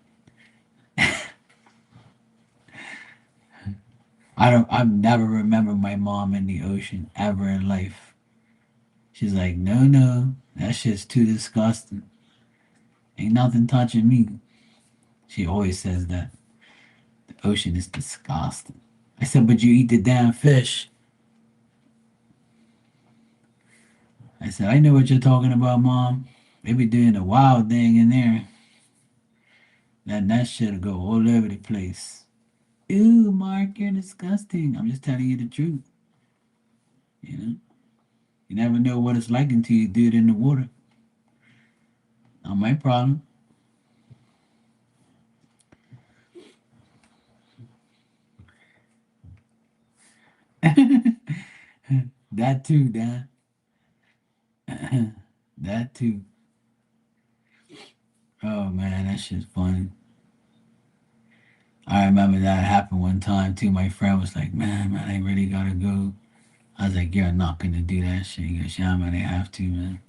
I've never remembered my mom in the ocean ever in life. She's like, "No, no, that shit's too disgusting. Ain't nothing touching me." She always says that. The ocean is disgusting. I said, "But you eat the damn fish." I said, "I know what you're talking about, Mom. They be doing a wild thing in there. That shit'll go all over the place." Ew, Mark, you're disgusting. I'm just telling you the truth. You know, you never know what it's like until you do it in the water. Not my problem. That too, Dan. That too. Oh man, that shit's funny. I remember that happened one time too. My friend was like, man, I really gotta go." I was like, "You're not gonna do that shit." He goes, "Yeah, man, I have to, man."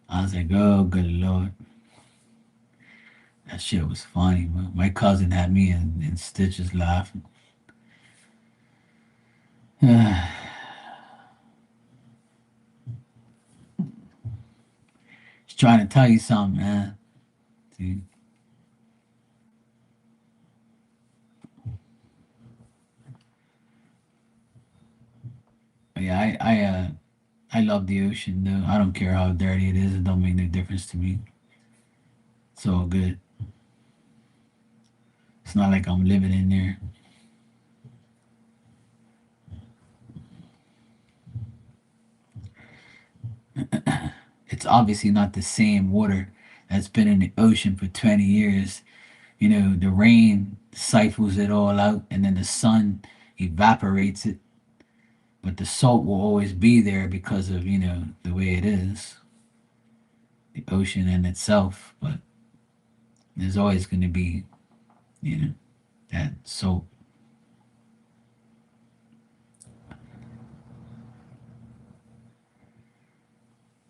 I was like, "Oh, good lord." That shit was funny, man. My cousin had me in stitches laughing. He's trying to tell you something, man. See? But yeah, I love the ocean though. I don't care how dirty it is. It don't make no difference to me. It's all good. It's not like I'm living in there. It's obviously not the same water that's been in the ocean for 20 years. The rain siphons it all out and then the sun evaporates it. But the salt will always be there because of, the way it is, the ocean in itself. But there's always going to be, you know, that salt.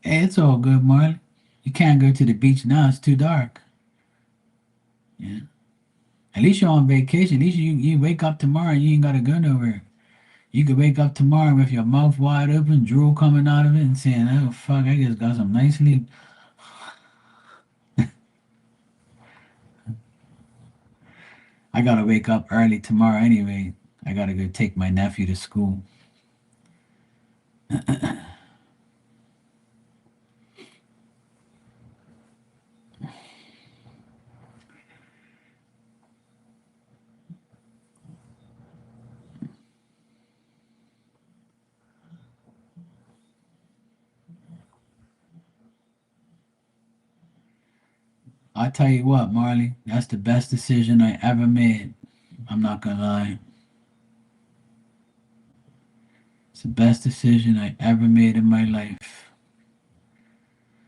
Hey, it's all good, Marley. You can't go to the beach now. It's too dark. Yeah. At least you're on vacation. At least you wake up tomorrow and you ain't gotta go nowhere. You could wake up tomorrow with your mouth wide open, drool coming out of it, and saying, "Oh fuck, I just got some nice sleep." I gotta wake up early tomorrow anyway. I gotta go take my nephew to school. I tell you what, Marley, that's the best decision I ever made. I'm not gonna lie. It's the best decision I ever made in my life.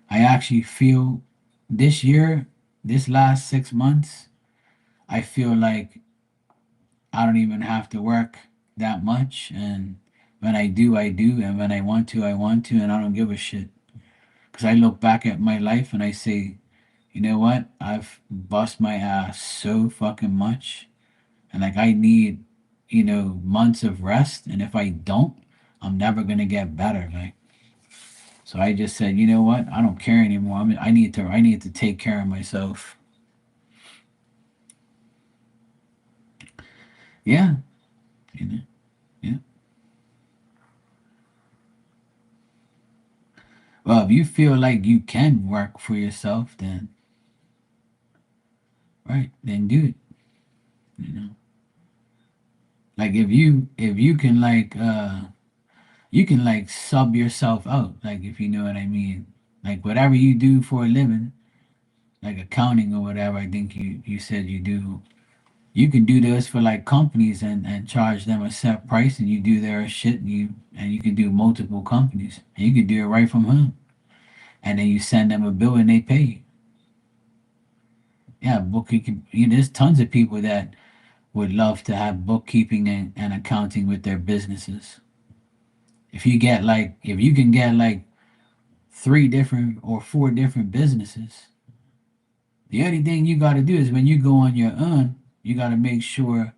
I actually feel this year, this last 6 months, I feel like I don't even have to work that much. And when I do, I do. And when I want to, I want to. And I don't give a shit. Because I look back at my life and I say, you know what? I've bust my ass so fucking much. And like, I need, months of rest. And if I don't, I'm never going to get better. Like, so I just said, you know what? I don't care anymore. I need to take care of myself. Yeah. You know, yeah. Well, if you feel like you can work for yourself, then right, then do it. You know, like if you can like sub yourself out, like if you know what I mean, like whatever you do for a living, like accounting or whatever. I think you said you do. You can do this for like companies and charge them a set price, and you do their shit, and you can do multiple companies, and you can do it right from home, and then you send them a bill and they pay you. Yeah, bookkeeping. There's tons of people that would love to have bookkeeping and accounting with their businesses. If you can get like three different or four different businesses, the only thing you got to do is when you go on your own, you got to make sure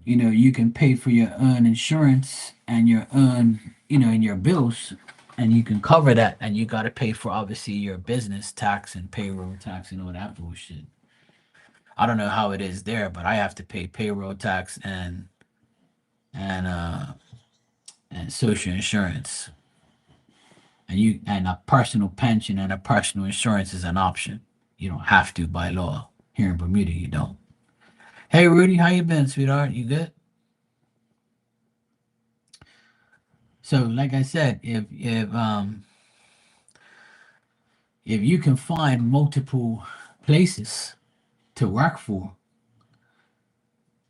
you can pay for your own insurance and your own and your bills, and you can cover that, and you got to pay for obviously your business tax and payroll tax and all that bullshit. I don't know how it is there, but I have to pay payroll tax and uh and social insurance, and a personal pension and a personal insurance is an option. You don't have to by law. Here in Bermuda, you don't. Hey Rudy, how you been, sweetheart? You good? So, like I said, if you can find multiple places to work for,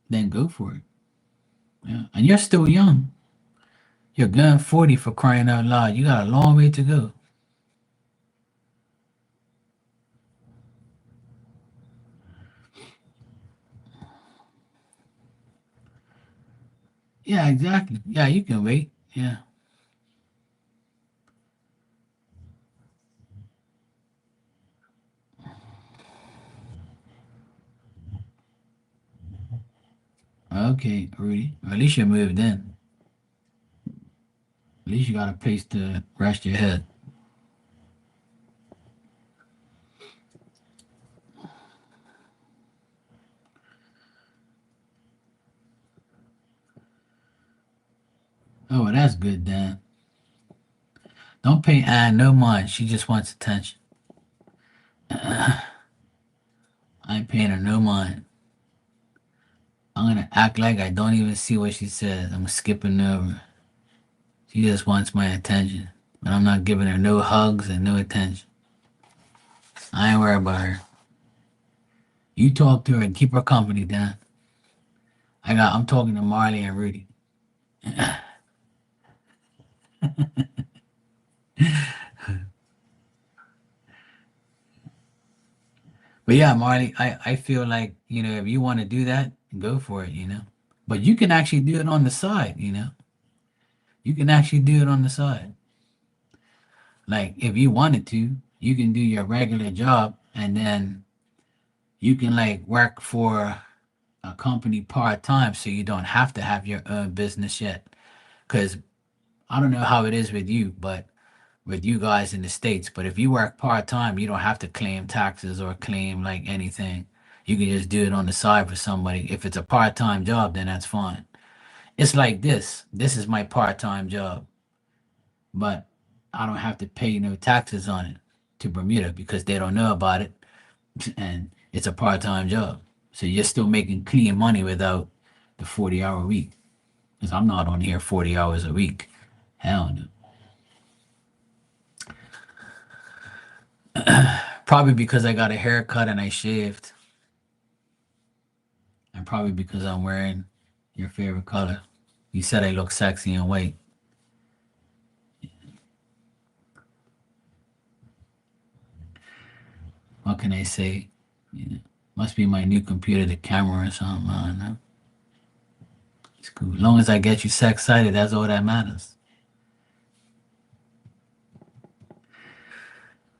then go for it. Yeah. And you're still young. You're gun 40 for crying out loud. You got a long way to go. Yeah, exactly. Yeah, you can wait. Yeah. Okay, Rudy. At least you moved in. At least you got a place to rest your head. Oh, well, that's good, Dan. Don't pay Anne no mind. She just wants attention. I ain't paying her no mind. I'm gonna act like I don't even see what she says. I'm skipping over. She just wants my attention. But I'm not giving her no hugs and no attention. I ain't worried about her. You talk to her and keep her company, Dan. I'm talking to Marley and Rudy. But yeah, Marley, I feel like, if you want to do that, go for it. But you can actually do it on the side. You can actually do it on the side. Like if you wanted to, you can do your regular job and then you can like work for a company part-time so you don't have to have your own business yet. Because I don't know how it is with you, but with you guys in the States, but if you work part-time, you don't have to claim taxes or claim like anything. You can just do it on the side for somebody. If it's a part-time job, then that's fine. It's like this. This is my part-time job, but I don't have to pay no taxes on it to Bermuda because they don't know about it, and it's a part-time job. So you're still making clean money without the 40-hour week. Because I'm not on here 40 hours a week. Hell no. Probably because I got a haircut and I shaved, and probably because I'm wearing your favorite color. You said I look sexy in white. What can I say? You know, must be my new computer, the camera or something. I don't know. It's cool. As long as I get you sex excited, that's all that matters.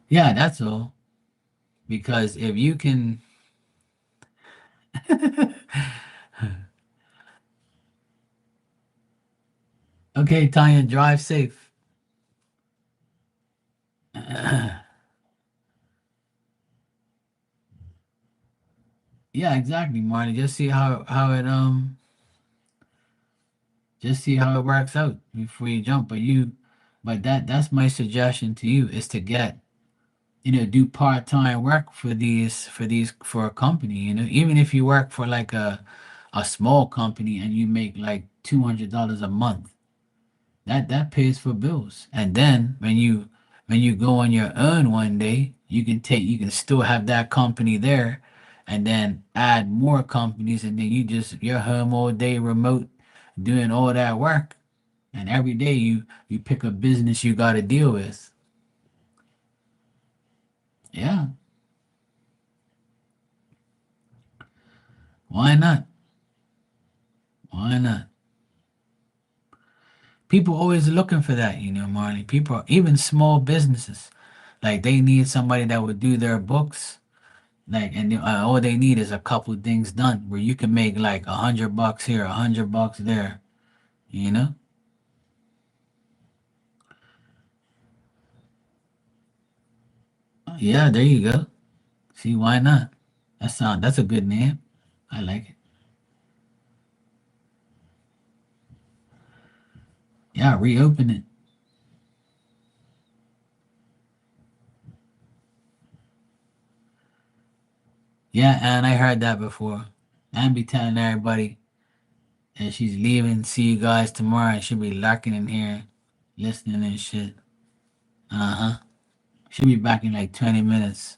Yeah, that's all. Because if you can, okay, Tanya, drive safe. Yeah, exactly, Marty. Just see how it works out before you jump. But that's my suggestion to you is to get, do part-time work for a company, even if you work for like a small company and you make like $200 a month, that pays for bills. And then when you go on your own one day, you can still have that company there and then add more companies, and then you're home all day remote doing all that work, and every day you pick a business you got to deal with. Yeah, why not? Why not? People always looking for that, Marley. People, even small businesses, like they need somebody that would do their books, like, and all they need is a couple things done where you can make like $100 here, $100 there, you know? Yeah, there you go. See, why not? That's a good name. I like it. Yeah, reopen it. Yeah, and I heard that before. And be telling everybody that she's leaving. See you guys tomorrow, and she'll be lurking in here, listening and shit. Uh huh. She'll be back in like 20 minutes.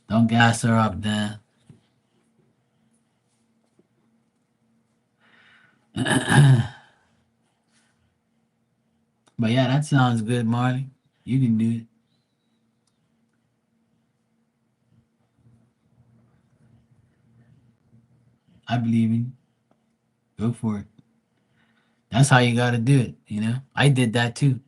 Don't gas her up, Dan. But yeah, that sounds good, Marley. You can do it. I believe in you. Go for it. That's how you got to do it. I did that too.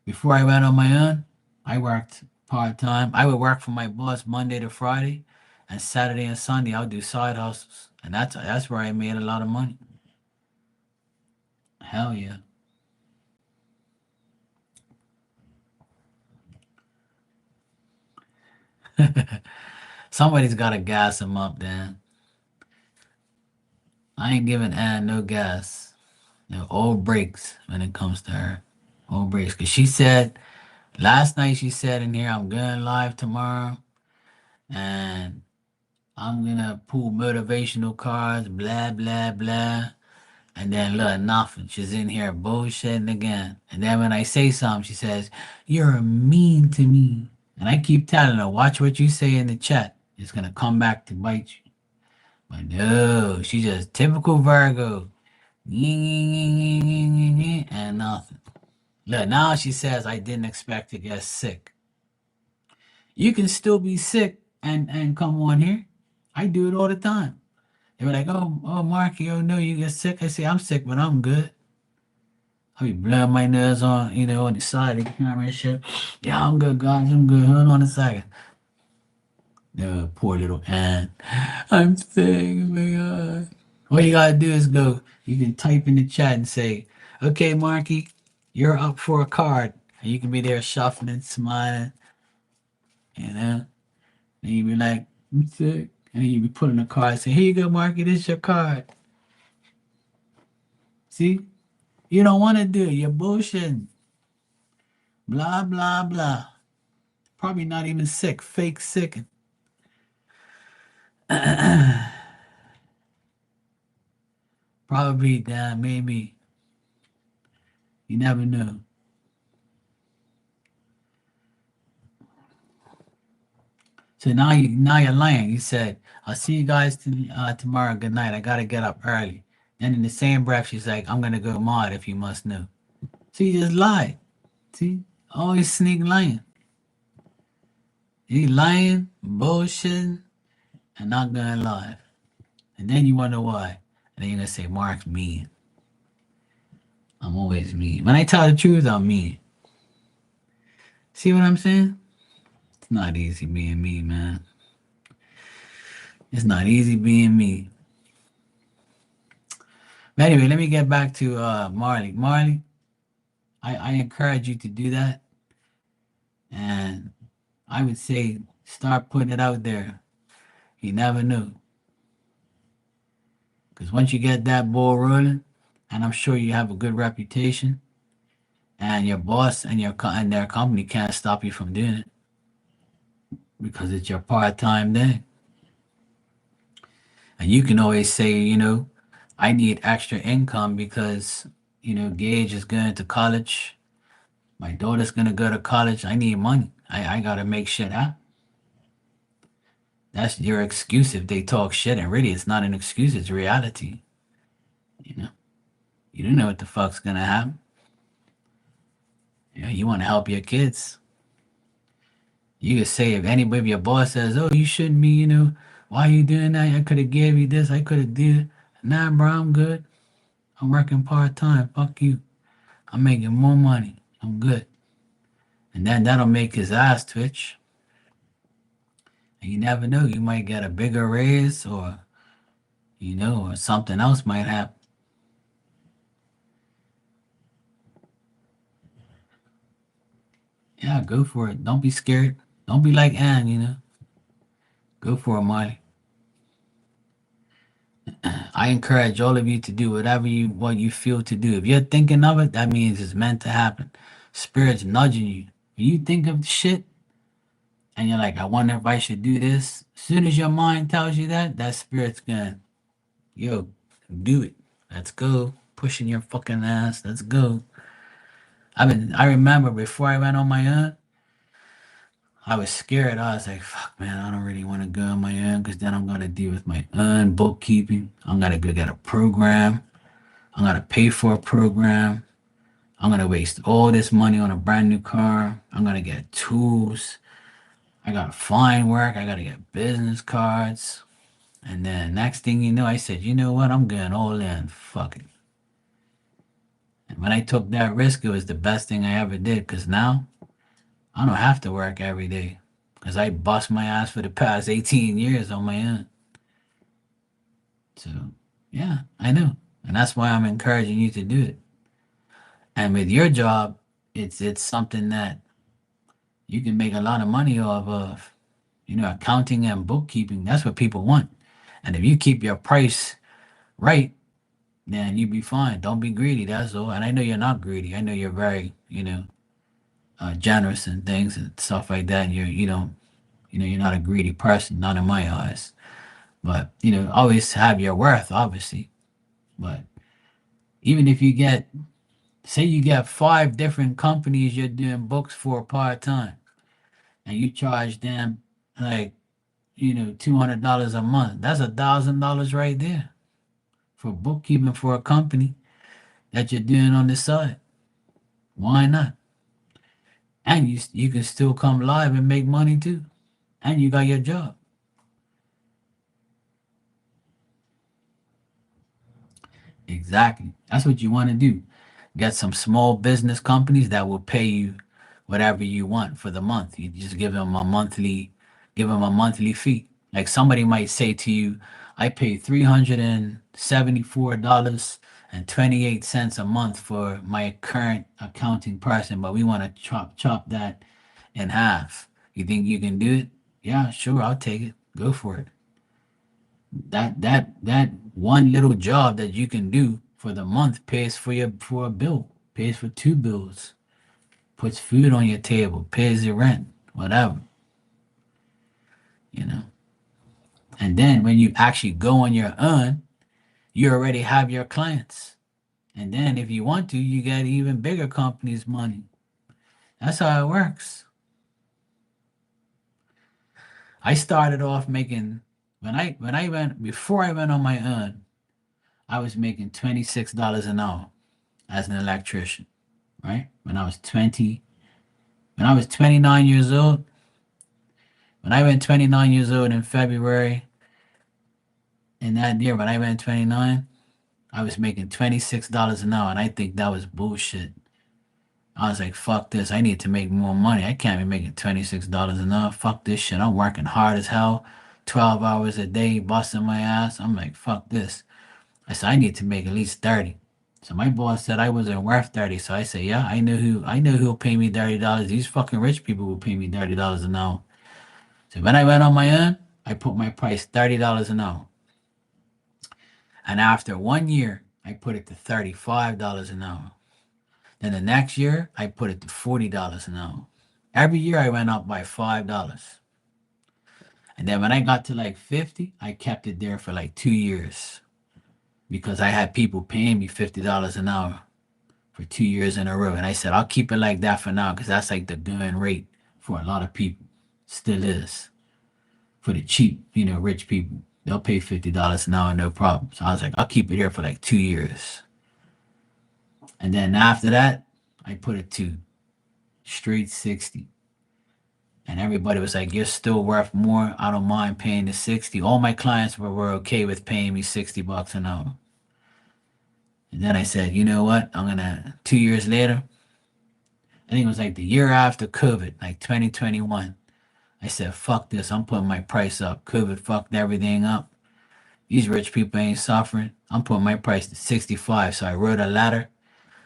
Before I went on my own, I worked part time. I would work for my boss Monday to Friday, and Saturday and Sunday I would do side hustles, and that's where I made a lot of money. Hell yeah. Somebody's got to gas him up, Dan. I ain't giving Ann no gas. No, all breaks when it comes to her. All breaks. Because she said, last night she said in here, I'm going live tomorrow and I'm going to pull motivational cards, blah, blah, blah. And then look, nothing. She's in here bullshitting again. And then when I say something, she says, "You're mean to me." And I keep telling her, watch what you say in the chat. It's going to come back to bite you. But no, she's just typical Virgo. And nothing. Look, now she says, I didn't expect to get sick. You can still be sick and come on here. I do it all the time. They were like, oh, Marky, oh no, you get sick. I say, I'm sick, but I'm good. I be blowing my nose on the side of the camera and shit. Yeah, I'm good, guys. I'm good. Hold on a second. The poor little Ann. I'm sick, oh my God. All you gotta do is go. You can type in the chat and say, "Okay, Marky, you're up for a card," and you can be there shuffling, smiling, you know. And you be like, "I'm sick," and then you be putting a card. Say, "Here you go, Marky. This is your card." See, you don't want to do it. You're bullshitting. Blah blah blah. Probably not even sick. Fake sick. Probably maybe. You never know. So now you're lying. You said, "I'll see you guys tomorrow. Good night. I gotta get up early." Then in the same breath, she's like, "I'm gonna go mod if you must know." So you just lied. See, always sneak lying. You lying, bullshitting, and not going live. And then you wonder why. And then you're gonna say, "Mark's mean." I'm always mean. When I tell the truth, I'm mean. See what I'm saying? It's not easy being me, man. It's not easy being me. But anyway, let me get back to Marley. Marley, I encourage you to do that. And I would say start putting it out there. You never know. Because once you get that ball rolling, and I'm sure you have a good reputation, and your boss and and their company can't stop you from doing it because it's your part-time thing. And you can always say, I need extra income because, Gage is going to college. My daughter's going to go to college. I need money. I got to make shit happen. That's your excuse if they talk shit. And really, it's not an excuse, it's reality. You know, you don't know what the fuck's going to happen. You want to help your kids. You could say if your boss says, "Oh, you shouldn't be," why are you doing that? I could have gave you this. I could have did it. Nah, bro, I'm good. I'm working part time. Fuck you. I'm making more money. I'm good. And then that'll make his ass twitch. And you never know. You might get a bigger raise or something else might happen. Yeah, go for it. Don't be scared. Don't be like Ann. Go for it, Marty. I encourage all of you to do what you feel to do. If you're thinking of it, that means it's meant to happen. Spirit's nudging you. When you think of shit and you're like, I wonder if I should do this. As soon as your mind tells you that spirit's going, yo, do it. Let's go. Pushing your fucking ass. Let's go. I remember before I went on my own, I was scared. I was like, fuck, man, I don't really want to go on my own because then I'm going to deal with my own bookkeeping. I'm going to go get a program. I'm going to pay for a program. I'm going to waste all this money on a brand new car. I'm going to get tools. I got to find work. I got to get business cards. And then next thing you know, I said, you know what? I'm going all in. Fuck it. And when I took that risk, it was the best thing I ever did because now I don't have to work every day because I bust my ass for the past 18 years on my own. So, yeah, I know. And that's why I'm encouraging you to do it. And with your job, it's something that you can make a lot of money off of. Accounting and bookkeeping, that's what people want. And if you keep your price right, then you be fine. Don't be greedy, that's all. And I know you're not greedy. I know you're very, generous and things and stuff like that. And you don't, you're not a greedy person, not in my eyes. But, always have your worth, obviously. But even if say you get 5 different companies you're doing books for part time and you charge them like, $200 a month, that's $1,000 right there for bookkeeping for a company that you're doing on the side. Why not? And you can still come live and make money too. And you got your job. Exactly. That's what you want to do. Get some small business companies that will pay you whatever you want for the month. You just give them a monthly. Give them a monthly fee. Like somebody might say to you, I pay $374.28 a month for my current accounting person, but we want to chop that in half. You think you can do it? Yeah, sure, I'll take it. Go for it. That one little job that you can do for the month pays for a bill, pays for two bills, puts food on your table, pays your rent, whatever, you know. And then when you actually go on your own, you already have your clients. And then if you want to, you get even bigger companies' money. That's how it works. I started off making when I went before I went on my own, I was making $26 an hour as an electrician, right? When I was 29 years old, when I went 29 years old in February, in that year when I went 29, I was making $26 an hour, and I think that was bullshit. I was like, fuck this. I need to make more money. I can't be making $26 an hour. Fuck this shit. I'm working hard as hell, 12 hours a day, busting my ass. I'm like, fuck this. I said, I need to make at least 30. So my boss said I wasn't worth 30. So I said, yeah, I know who'll pay me $30. These fucking rich people will pay me $30 an hour. So when I went on my own, I put my price $30 an hour. And after 1 year, I put it to $35 an hour. Then the next year, I put it to $40 an hour. Every year I went up by $5. And then when I got to like 50, I kept it there for like 2 years because I had people paying me $50 an hour for 2 years in a row. And I said, I'll keep it like that for now because that's like the going rate for a lot of people. Still is. For the cheap, rich people, they'll pay $50 an hour, no problem. So I was like, I'll keep it here for like 2 years. And then after that, I put it to straight 60. And everybody was like, you're still worth more. I don't mind paying the 60. All my clients were okay with paying me $60 an hour. And then I said, you know what? 2 years later, I think it was like the year after COVID, like 2021. I said, fuck this. I'm putting my price up. COVID fucked everything up. These rich people ain't suffering. I'm putting my price to 65. So I wrote a letter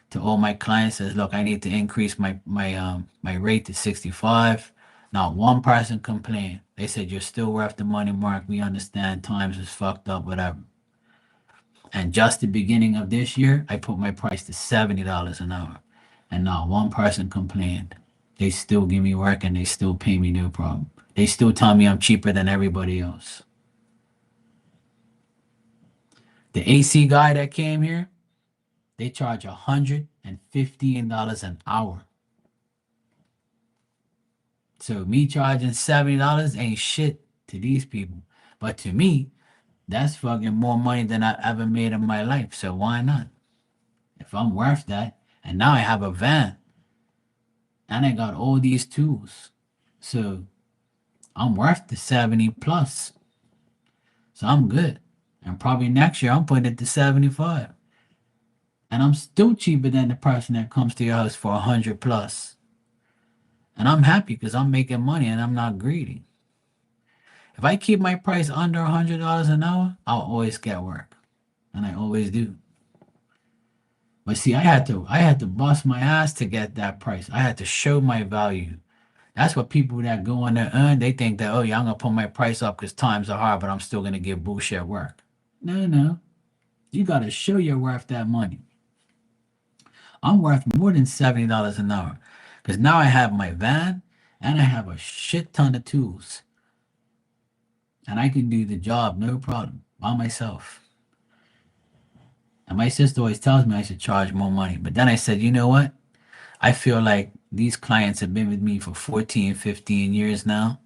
to all my clients, says, look, I need to increase my rate to 65. Not one person complained. They said, you're still worth the money, Mark. We understand times is fucked up, whatever. And just the beginning of this year, I put my price to $70 an hour. And not one person complained. They still give me work and they still pay me no problem. They still tell me I'm cheaper than everybody else. The AC guy that came here, they charge $115 an hour. So me charging $70 ain't shit to these people. But to me, that's fucking more money than I ever made in my life. So why not? If I'm worth that, and now I have a van, and I got all these tools. So I'm worth the 70 plus. So I'm good. And probably next year I'm putting it to 75. And I'm still cheaper than the person that comes to your house for 100 plus. And I'm happy because I'm making money and I'm not greedy. If I keep my price under $100 an hour, I'll always get work. And I always do. But see, I had to bust my ass to get that price. I had to show my value. That's what people that go on their own, they think that, oh yeah, I'm gonna put my price up because times are hard, but I'm still gonna get bullshit work. No, no. You gotta show you're worth that money. I'm worth more than $70 an hour. Because now I have my van and I have a shit ton of tools. And I can do the job no problem by myself. And my sister always tells me I should charge more money. But then I said, you know what? I feel like these clients have been with me for 14, 15 years now,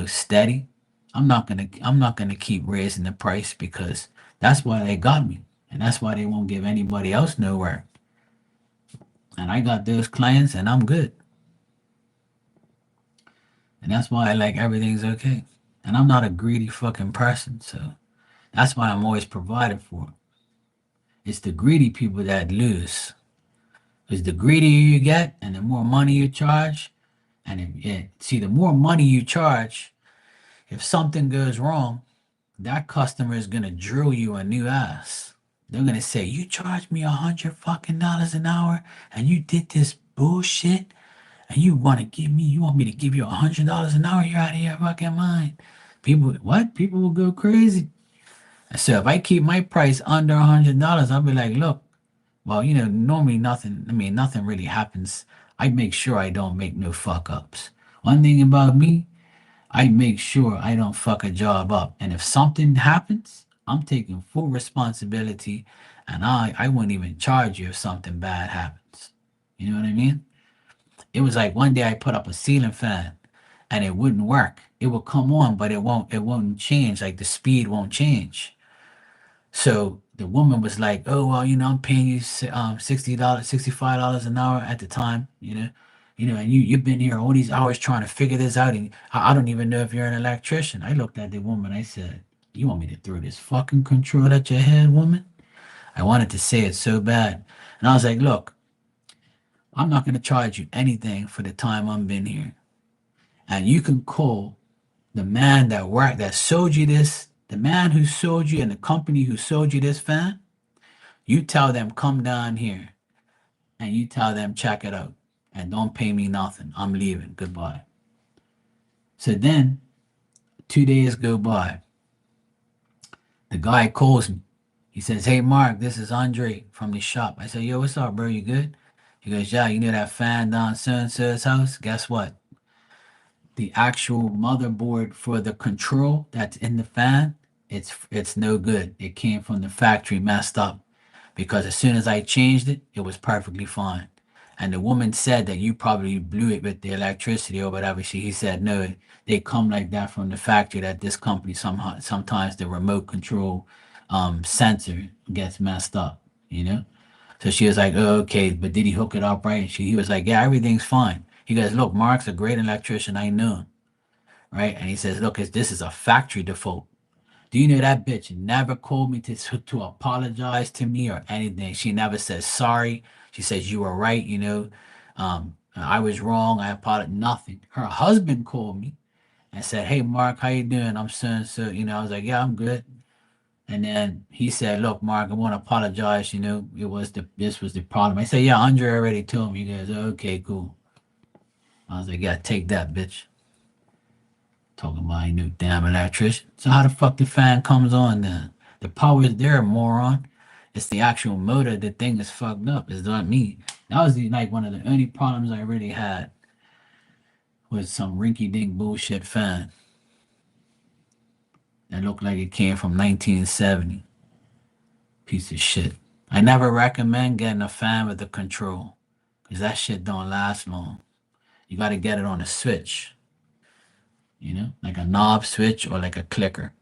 steady. I'm not gonna keep raising the price because that's why they got me. And that's why they won't give anybody else no work. And I got those clients and I'm good. And that's why I like everything's okay. And I'm not a greedy fucking person, so that's why I'm always provided for. It's the greedy people that lose. Because the greedier you get and the more money you charge, and see, the more money you charge, If something goes wrong, that customer is gonna drill you a new ass. They're gonna say, "You charged me $100 an hour, and you did this bullshit, and you want me to give you $100 an hour? You're out of your fucking mind." People, what? People will go crazy. So if I keep my price under $100, I'll be like, look, well, normally nothing. I mean, nothing really happens. I make sure I don't make no fuck ups. One thing about me, I make sure I don't fuck a job up. And if something happens, I'm taking full responsibility, and I wouldn't even charge you if something bad happens. You know what I mean? It was like one day I put up a ceiling fan and it wouldn't work. It will come on, but it won't change. Like the speed won't change. So the woman was like, "Oh well, I'm paying you $60, $65 an hour at the time, and you've been here all these hours trying to figure this out, and I don't even know if you're an electrician." I looked at the woman. I said, "You want me to throw this fucking control at your head, woman?" I wanted to say it so bad, and I was like, "Look, I'm not going to charge you anything for the time I've been here, and you can call the man that sold you this, the man who sold you, and the company who sold you this fan. You tell them come down here and you tell them check it out and don't pay me nothing. I'm leaving. Goodbye." So then 2 days go by. The guy calls me. He says, "Hey Mark, this is Andre from the shop." I said, "Yo, what's up, bro? You good?" He goes, "Yeah, you know that fan down so and so's house? Guess what? The actual motherboard for the control that's in the fan, it's no good. It came from the factory messed up, because as soon as I changed it, it was perfectly fine." And the woman said that you probably blew it with the electricity or whatever. He said, "No, they come like that from the factory, that this company somehow sometimes the remote control sensor gets messed up, you know?" So she was like, "Oh, okay, but did he hook it up right?" And he was like, "Yeah, everything's fine." He goes, "Look, Mark's a great electrician. I know him, right?" And he says, "Look, this is a factory default. Do you know that bitch never called me to apologize to me or anything? She never says sorry. She says you were right. I was wrong. I apologize. Nothing." Her husband called me and said, "Hey, Mark, how you doing? I'm so and so." I was like, "Yeah, I'm good." And then he said, "Look, Mark, I want to apologize. This was the problem." I said, "Yeah, Andre already told me." He goes, "Okay, cool." I was like, "Yeah, take that, bitch." Talking about a new damn electrician. So how the fuck the fan comes on then? The power is there, moron. It's the actual motor. The thing is fucked up. It's not me. That was like one of the only problems I really had with some rinky dink bullshit fan that looked like it came from 1970. Piece of shit. I never recommend getting a fan with a control, because that shit don't last long. You got to get it on a switch, like a knob switch or like a clicker.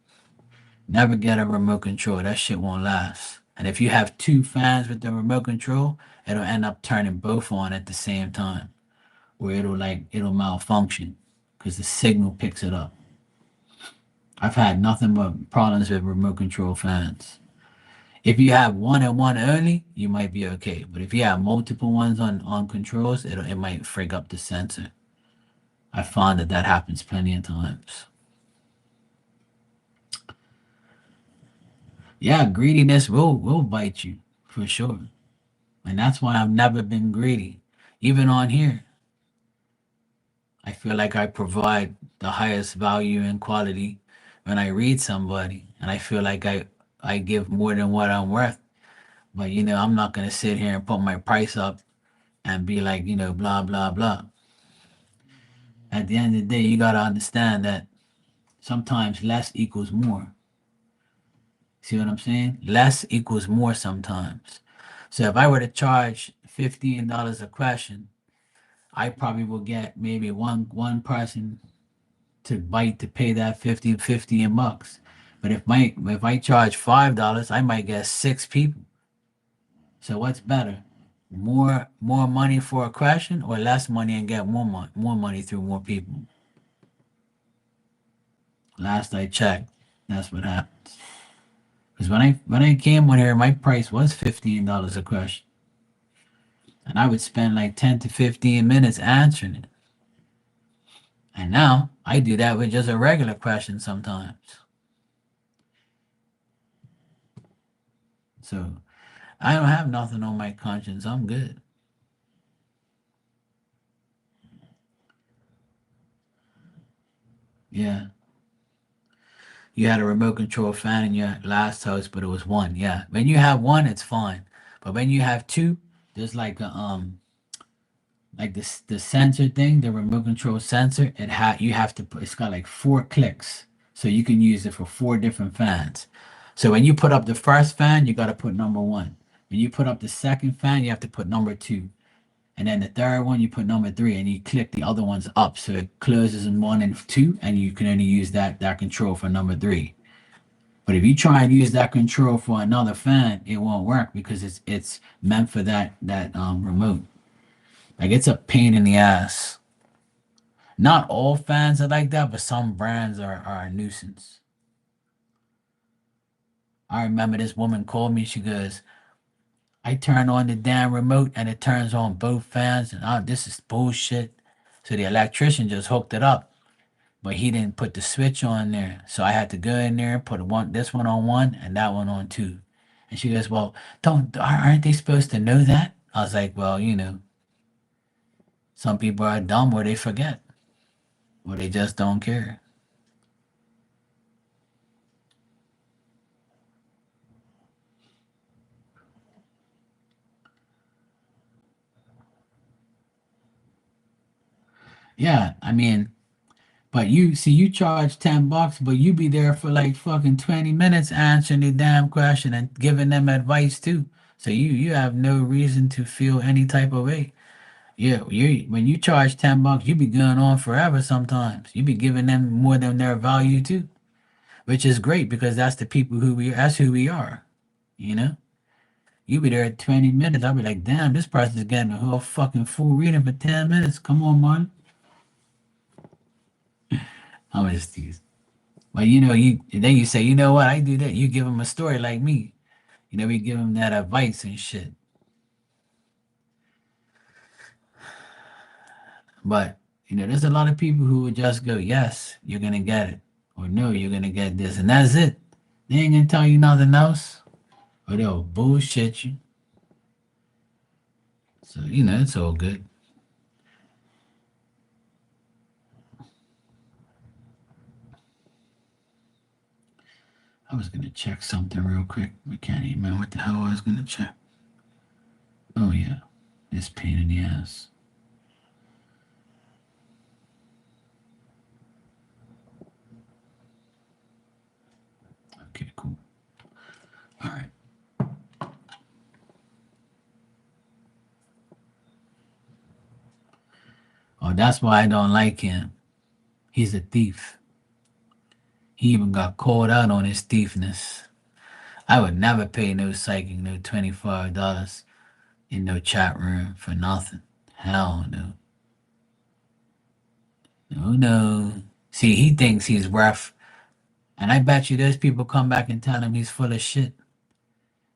Never get a remote control. That shit won't last. And if you have two fans with the remote control, it'll end up turning both on at the same time, where it'll malfunction because the signal picks it up. I've had nothing but problems with remote control fans. If you have one and one only, you might be okay. But if you have multiple ones on controls, it might frig up the sensor. I found that happens plenty of times. Yeah, greediness will bite you for sure. And that's why I've never been greedy. Even on here, I feel like I provide the highest value and quality when I read somebody, and I feel like I give more than what I'm worth. But I'm not gonna sit here and put my price up and be like, blah blah blah. At the end of the day, you gotta understand that sometimes less equals more. See what I'm saying? Less equals more sometimes. So if I were to charge $15 a question, I probably will get maybe one person to bite to pay that 50 in bucks. But if I charge $5, I might get six people. So what's better? More money for a question, or less money and get more money through more people? Last I checked, that's what happens. Because when I came on here, my price was $15 a question, and I would spend like 10 to 15 minutes answering it. And now I do that with just a regular question sometimes. So I don't have nothing on my conscience. I'm good. Yeah. You had a remote control fan in your last house, but it was one. Yeah. When you have one, it's fine. But when you have two, there's like this the sensor thing, the remote control sensor, you have to put it's got like 4 clicks. So you can use it for 4 different fans. So when you put up the first fan, you gotta put number one. When you put up the second fan, you have to put number two. And then the third one, you put number three, and you click the other ones up, so it closes in one and two, and you can only use that control for number three. But if you try and use that control for another fan, it won't work because it's meant for that remote. Like it's a pain in the ass. Not all fans are like that, but some brands are a nuisance. I remember this woman called me. She goes, "I turn on the damn remote and it turns on both fans, and this is bullshit." So the electrician just hooked it up, but he didn't put the switch on there. So I had to go in there, put this one on one and that one on two. And she goes, "Well, aren't they supposed to know that?" I was like, "Well, some people are dumb or they forget or they just don't care." Yeah, I mean, but you see, you charge $10, but you be there for like fucking 20 minutes answering the damn question and giving them advice too. So you have no reason to feel any type of way. Yeah, you when you charge $10, you be going on forever sometimes. You be giving them more than their value too, which is great because that's who we are, you know? You be there at 20 minutes, I'll be like, damn, this person's getting a whole fucking full reading for 10 minutes. Come on, man. I'm just teasing. But you say, you know what, I do that. You give them a story like me. We give them that advice and shit. But there's a lot of people who would just go, yes, you're gonna get it, or no, you're gonna get this, and that's it. They ain't gonna tell you nothing else, or they'll bullshit you. So it's all good. I was gonna check something real quick. I can't even remember what the hell I was gonna check. Oh yeah, this pain in the ass. Okay, cool. All right. Oh, that's why I don't like him. He's a thief. He even got called out on his thiefness. I would never pay no psychic no $25 in no chat room for nothing. Hell no. No, no. See, he thinks he's rough. And I bet you those people come back and tell him he's full of shit.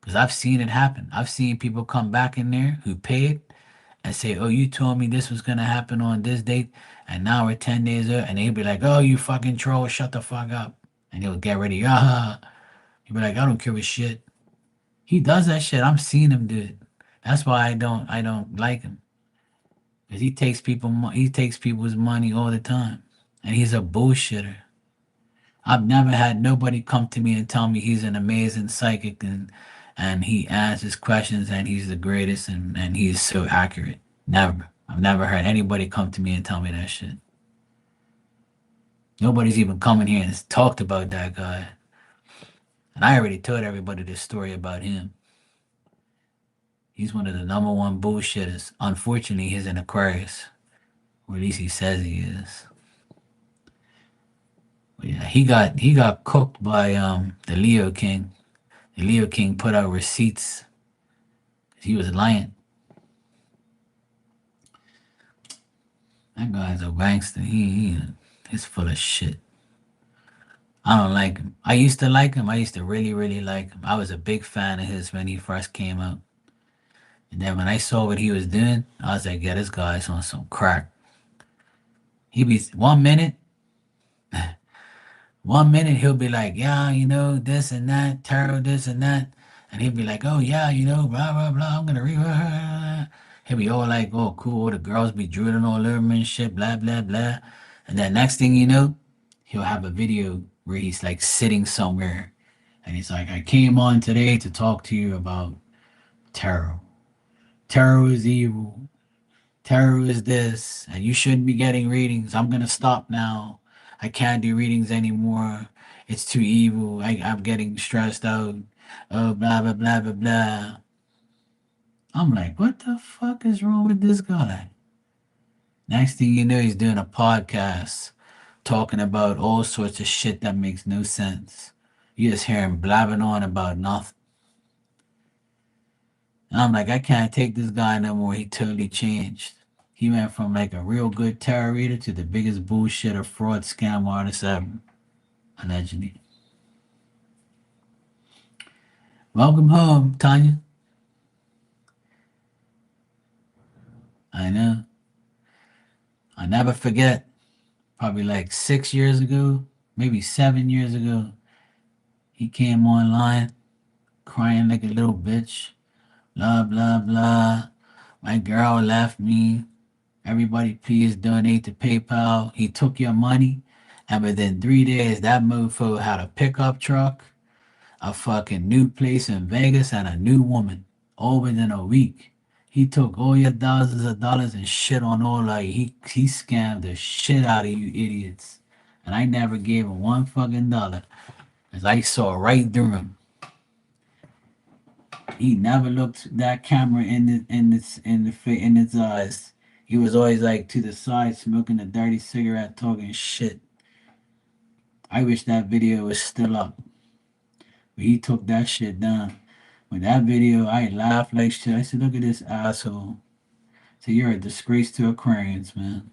Because I've seen it happen. I've seen people come back in there who paid and say, "Oh, you told me this was going to happen on this date. And now we're 10 days out." And they'll be like, "Oh, you fucking troll. Shut the fuck up." And he'll get ready. Ah. He'll be like, "I don't care a shit." He does that shit. I'm seeing him do it. That's why I don't like him. Because he takes people's money all the time. And he's a bullshitter. I've never had nobody come to me and tell me he's an amazing psychic and he answers questions and he's the greatest and he's so accurate. Never. I've never heard anybody come to me and tell me that shit. Nobody's even coming here and talked about that guy. And I already told everybody this story about him. He's one of the number one bullshitters. Unfortunately, he's an Aquarius, or at least he says he is. But yeah, he got cooked by the Leo King. The Leo King put out receipts. He was lying. That guy's a gangster. He's full of shit. I don't like him. I used to like him. I used to really, really like him. I was a big fan of his when he first came out. And then when I saw what he was doing, I was like, yeah, this guy's on some crack. He be 1 minute, 1 minute he'll be like, yeah, this and that, tarot, this and that. And he'll be like, oh yeah, blah blah blah. I'm gonna read. He'll be all like, oh cool. The girls be drooling all over him and shit, blah blah blah. And then next thing you know, he'll have a video where he's like sitting somewhere, and he's like, I came on today to talk to you about tarot. Tarot is evil. Tarot is this, and you shouldn't be getting readings. I'm gonna stop now. I can't do readings anymore. It's too evil. I'm getting stressed out. Oh, blah blah blah blah blah. I'm like, what the fuck is wrong with this guy? Next thing you know, he's doing a podcast talking about all sorts of shit that makes no sense. You just hear him blabbing on about nothing. And I'm like, I can't take this guy no more. He totally changed. He went from like a real good tarot reader to the biggest bullshit or fraud scam artist ever, allegedly. Welcome home, Tanya. I know. I never forget, probably like 6 years ago, maybe 7 years ago, he came online crying like a little bitch. Blah, blah, blah. My girl left me. Everybody, please donate to PayPal. He took your money. And within 3 days, that mofo had a pickup truck, a fucking new place in Vegas, and a new woman. All within a week. He took all your thousands of dollars and shit on all like he scammed the shit out of you idiots. And I never gave him one fucking dollar. Cause I saw right through him. He never looked that camera in his eyes. He was always like to the side, smoking a dirty cigarette, talking shit. I wish that video was still up, but he took that shit down. With that video, I laughed like shit. I said, "Look at this asshole." So you're a disgrace to Aquarians, man.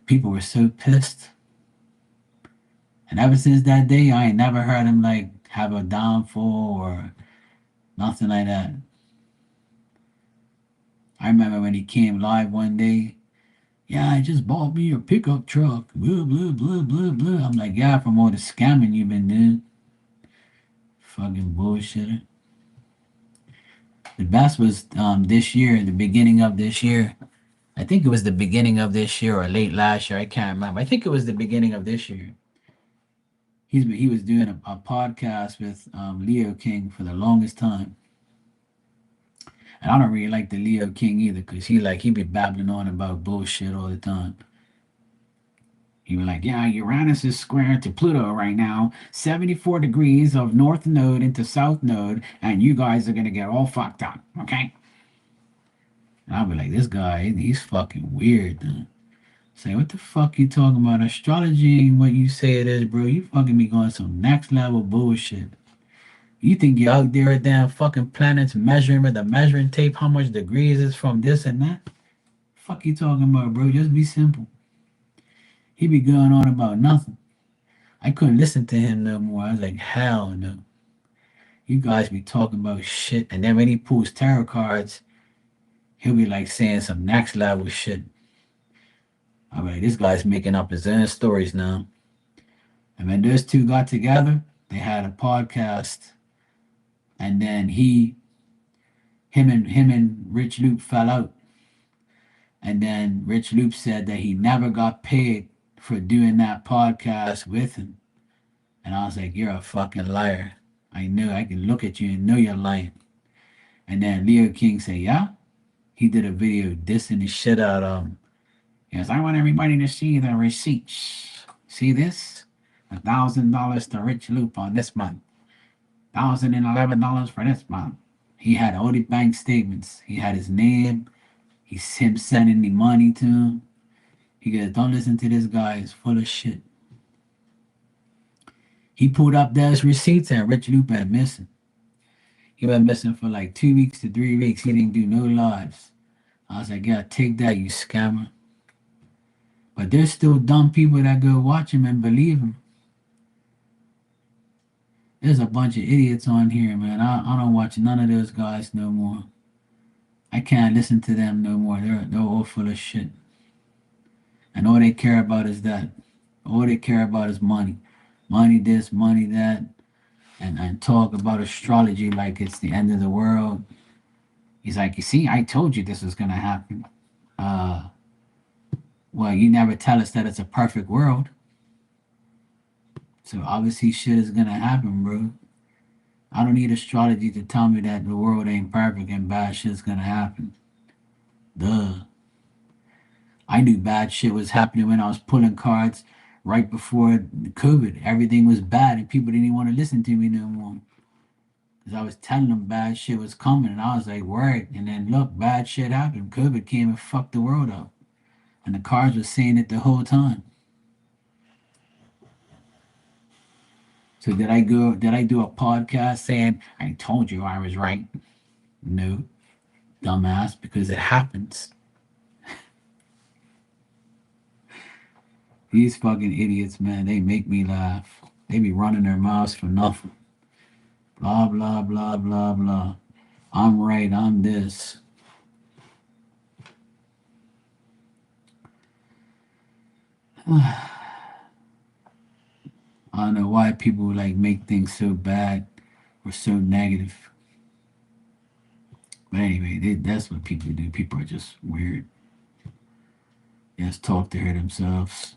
People were so pissed, and ever since that day, I ain't never heard him like have a downfall or nothing like that. I remember when he came live one day. Yeah, I just bought me a pickup truck. Blah, blah, blah, blah, blah. I'm like, yeah, from all the scamming you've been doing. Fucking bullshitter. The best was this year, the beginning of this year. I think it was the beginning of this year or late last year. I can't remember. I think it was the beginning of this year. He was doing a podcast with Leo King for the longest time. And I don't really like the Leo King either because he be babbling on about bullshit all the time. He was like, yeah, Uranus is square to Pluto right now, 74 degrees of North Node into South Node, and you guys are going to get all fucked up, okay? And I'll be like, this guy, he's fucking weird, man. Say, what the fuck you talking about? Astrology ain't what you say it is, bro. You fucking be going some next level bullshit. You think you're out there at damn fucking planets measuring with a measuring tape how much degrees is from this and that? Fuck you talking about, bro? Just be simple. He be going on about nothing. I couldn't listen to him no more. I was like, hell no. You guys be talking about shit. And then when he pulls tarot cards, he'll be like saying some next level shit. I'm like, this guy's making up his own stories now. And when those two got together, they had a podcast. And then him and Rich Loop fell out. And then Rich Loop said that he never got paid for doing that podcast with him. And I was like, you're a fucking liar. I know I can look at you and know you're lying. And then Leo King said, yeah. He did a video dissing the shit out of him. He goes, I want everybody to see the receipts. See this? $1,000 to Rich Loop on this month. $1,011 for this month. He had all the bank statements. He had his name. He's him sending the money to him. He goes, don't listen to this guy. He's full of shit. He pulled up those receipts and Rich Loop went missing. He went missing for like 2 weeks to 3 weeks. He didn't do no lives. I was like, yeah, take that, you scammer. But there's still dumb people that go watch him and believe him. There's a bunch of idiots on here, man. I don't watch none of those guys no more. I can't listen to them no more. They're all full of shit, and all they care about is that. All they care about is money, money this, money that, and talk about astrology like it's the end of the world. He's like, you see, I told you this was gonna happen. Uh, well, you never tell us that it's a perfect world, so obviously shit is gonna happen, bro. I don't need astrology to tell me that the world ain't perfect and bad shit's gonna happen. Duh. I knew bad shit was happening when I was pulling cards right before COVID. Everything was bad and people didn't even want to listen to me no more. Because I was telling them bad shit was coming and I was like, word. And then look, bad shit happened. COVID came and fucked the world up. And the cards were saying it the whole time. So did I do a podcast saying, I told you I was right? No, dumbass, because it happens. These fucking idiots, man, they make me laugh. They be running their mouths for nothing. Blah, blah, blah, blah, blah. I'm right, I'm this. I don't know why people like make things so bad or so negative. But anyway, that's what people do. People are just weird. They just talk to hear themselves.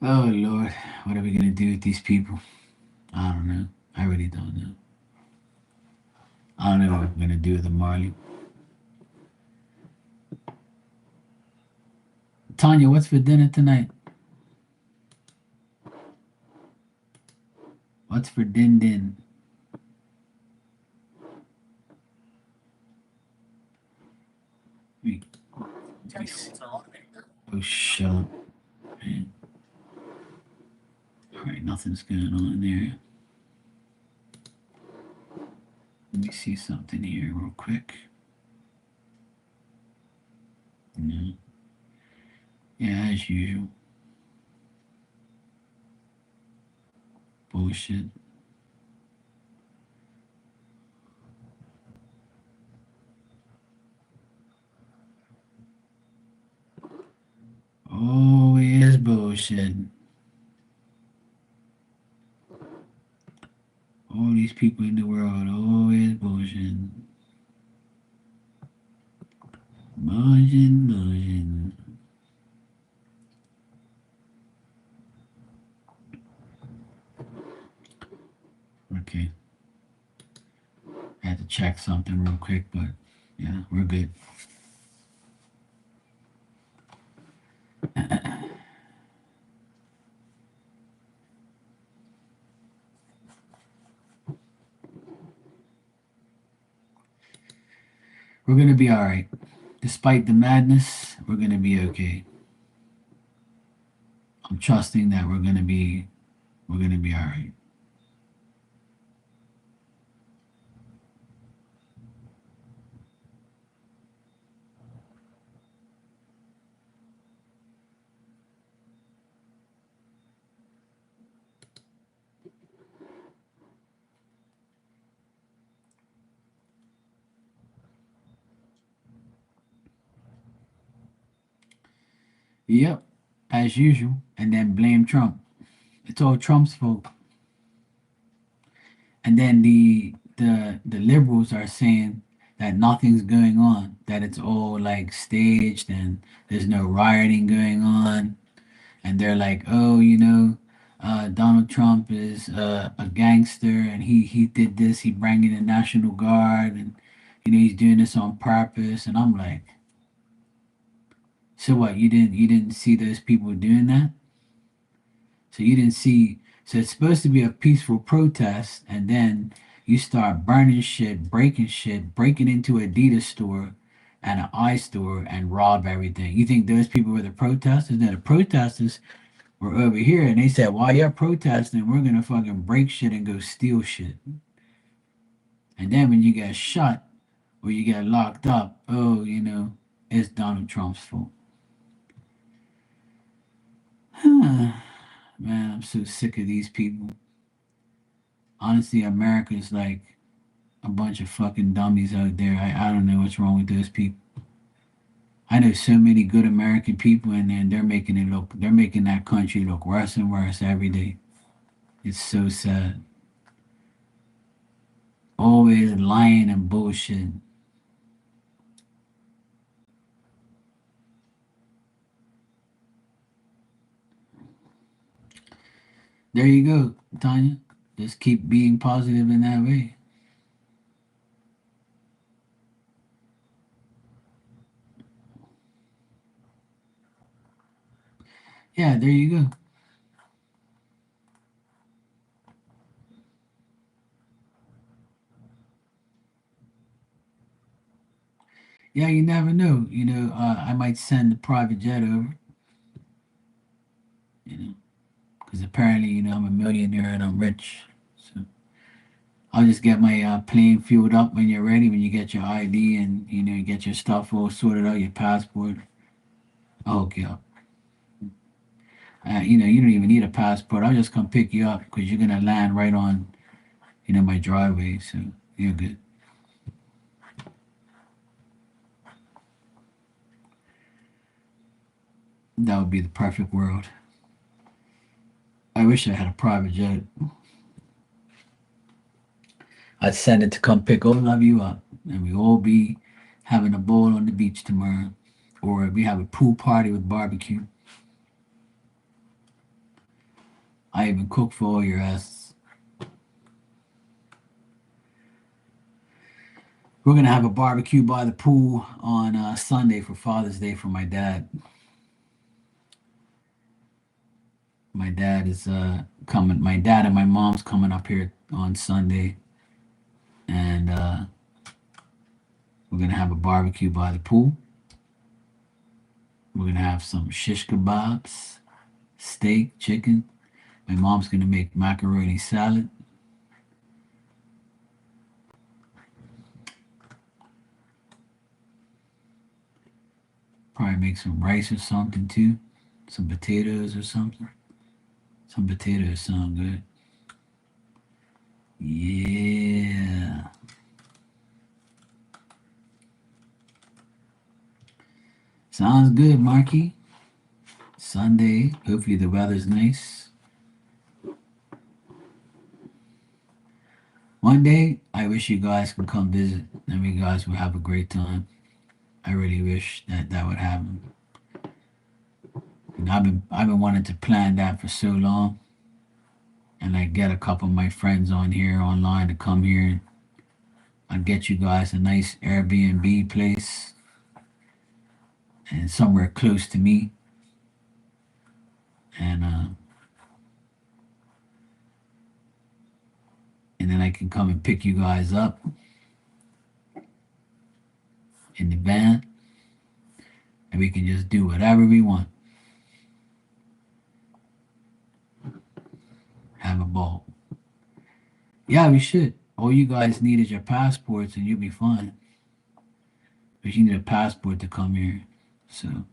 Oh Lord, what are we gonna do with these people? I don't know. I really don't know. I don't know what we're gonna do with them, Marley. Tanya, what's for dinner tonight? What's for din din? Let me see. Oh shut up, man. All right, nothing's going on there. Let me see something here real quick. No. Yeah, as usual. Bullshit. Always bullshit. All these people in the world always bullshit. Bullshit, bullshit. Okay. I had to check something real quick, but yeah, we're good. We're gonna be all right. Despite the madness, we're gonna be okay. I'm trusting that we're gonna be all right. Yep, as usual, and then blame Trump. It's all Trump's fault. And then the liberals are saying that nothing's going on, that it's all like staged and there's no rioting going on, and they're like, oh, Donald Trump is a gangster, and he did this, he brought in the National Guard, and he's doing this on purpose, and I'm like, so what? You didn't see those people doing that? So you didn't see. So it's supposed to be a peaceful protest, and then you start burning shit, breaking into Adidas store and an iStore and rob everything. You think those people were the protesters? Then the protesters were over here, and they said, "While you're protesting, we're gonna fucking break shit and go steal shit." And then when you get shot, or you get locked up. Oh, it's Donald Trump's fault. Man, I'm so sick of these people. Honestly, America is like a bunch of fucking dummies out there. I don't know what's wrong with those people. I know so many good American people, and then they're making that country look worse and worse every day. It's so sad. Always lying and bullshit. There you go, Tanya. Just keep being positive in that way. Yeah, there you go. Yeah, you never know. I might send a private jet over, because apparently, I'm a millionaire and I'm rich. So I'll just get my plane fueled up when you're ready, when you get your ID and, you get your stuff all sorted out, your passport. I'll hook you up. You don't even need a passport. I'll just come pick you up because you're going to land right on, my driveway. So you're good. That would be the perfect world. I wish I had a private jet. I'd send it to come pick all of you up, and we all be having a bowl on the beach tomorrow, or we have a pool party with barbecue. I even cook for all your asses. We're gonna have a barbecue by the pool on Sunday for Father's Day for my dad. My dad is coming. My dad and my mom's coming up here on Sunday, and we're gonna have a barbecue by the pool. We're gonna have some shish kebabs, steak, chicken. My mom's gonna make macaroni salad. Probably make some rice or something too. Some potatoes or something. Some potatoes sound good. Yeah. Sounds good, Marky. Sunday. Hopefully the weather's nice. One day, I wish you guys could come visit and we guys would have a great time. I really wish that that would happen. And I've been wanting to plan that for so long, and like get a couple of my friends on here online to come here. I'd get you guys a nice Airbnb place and somewhere close to me, and then I can come and pick you guys up in the van, and we can just do whatever we want. Have a ball. Yeah, we should. All you guys need is your passports, and you'll be fine. But you need a passport to come here. So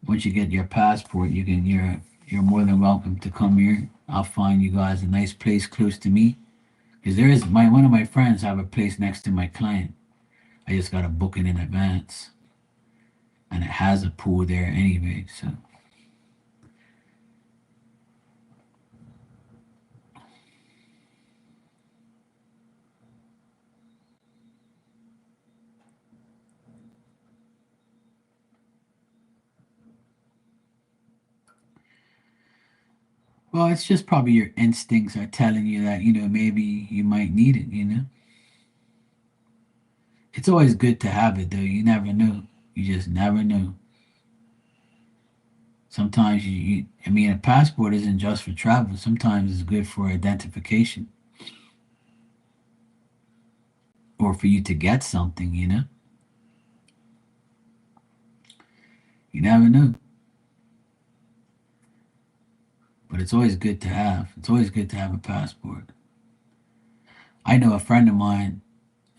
once you get your passport, you're more than welcome to come here. I'll find you guys a nice place close to me. Because there is my one of my friends have a place next to my client. I just gotta book it in advance, and it has a pool there anyway. So well, it's just probably your instincts are telling you that maybe you might need it. It's always good to have it though. You never know. You just never know. Sometimes I mean, a passport isn't just for travel. Sometimes it's good for identification or for you to get something. You never know. But it's always good to have. It's always good to have a passport. I know a friend of mine.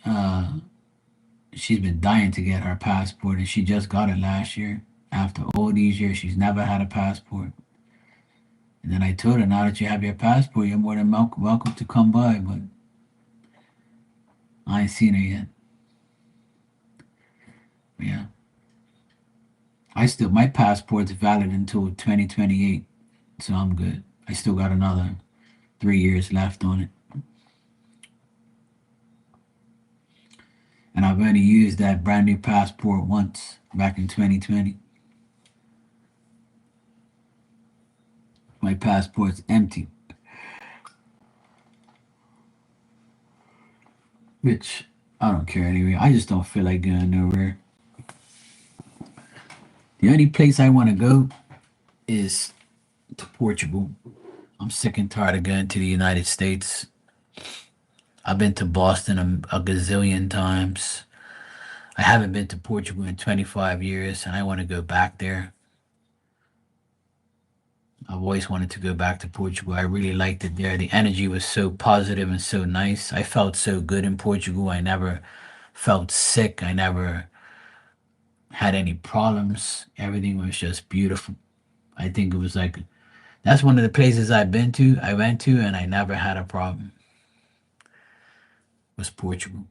Uh, she's been dying to get her passport, and she just got it last year. After all these years, she's never had a passport. And then I told her, now that you have your passport, you're more than welcome to come by. But I ain't seen her yet. But yeah, my passport's valid until 2028, so I'm good. I still got another 3 years left on it, and I've only used that brand new passport once back in 2020. My passport's empty, which I don't care anyway. I just don't feel like going nowhere. The only place I want to go is to Portugal. I'm sick and tired of going to the United States. I've been to Boston a gazillion times. I haven't been to Portugal in 25 years, and I want to go back there. I've always wanted to go back to Portugal. I really liked it there. The energy was so positive and so nice. I felt so good in Portugal. I never felt sick. I never had any problems. Everything was just beautiful. I think it was like that's one of the places I went to, and I never had a problem. Was Portugal.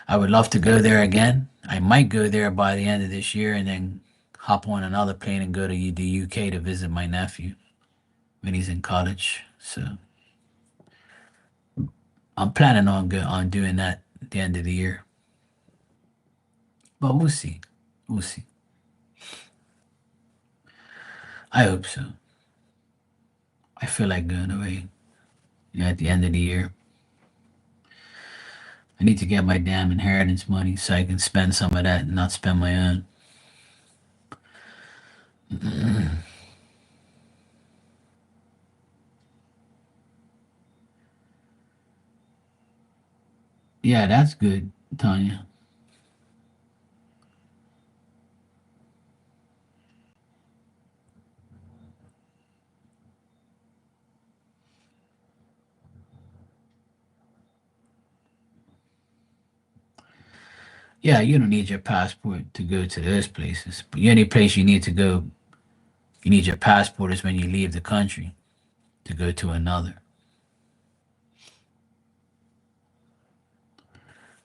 I would love to go there again. I might go there by the end of this year, and then hop on another plane and go to the UK to visit my nephew when he's in college. So I'm planning on doing that at the end of the year. But we'll see. We'll see. I hope so. I feel like going away, at the end of the year. I need to get my damn inheritance money so I can spend some of that and not spend my own. Yeah, that's good, Tanya. Yeah, you don't need your passport to go to those places. But the only place you need to go, you need your passport is when you leave the country to go to another.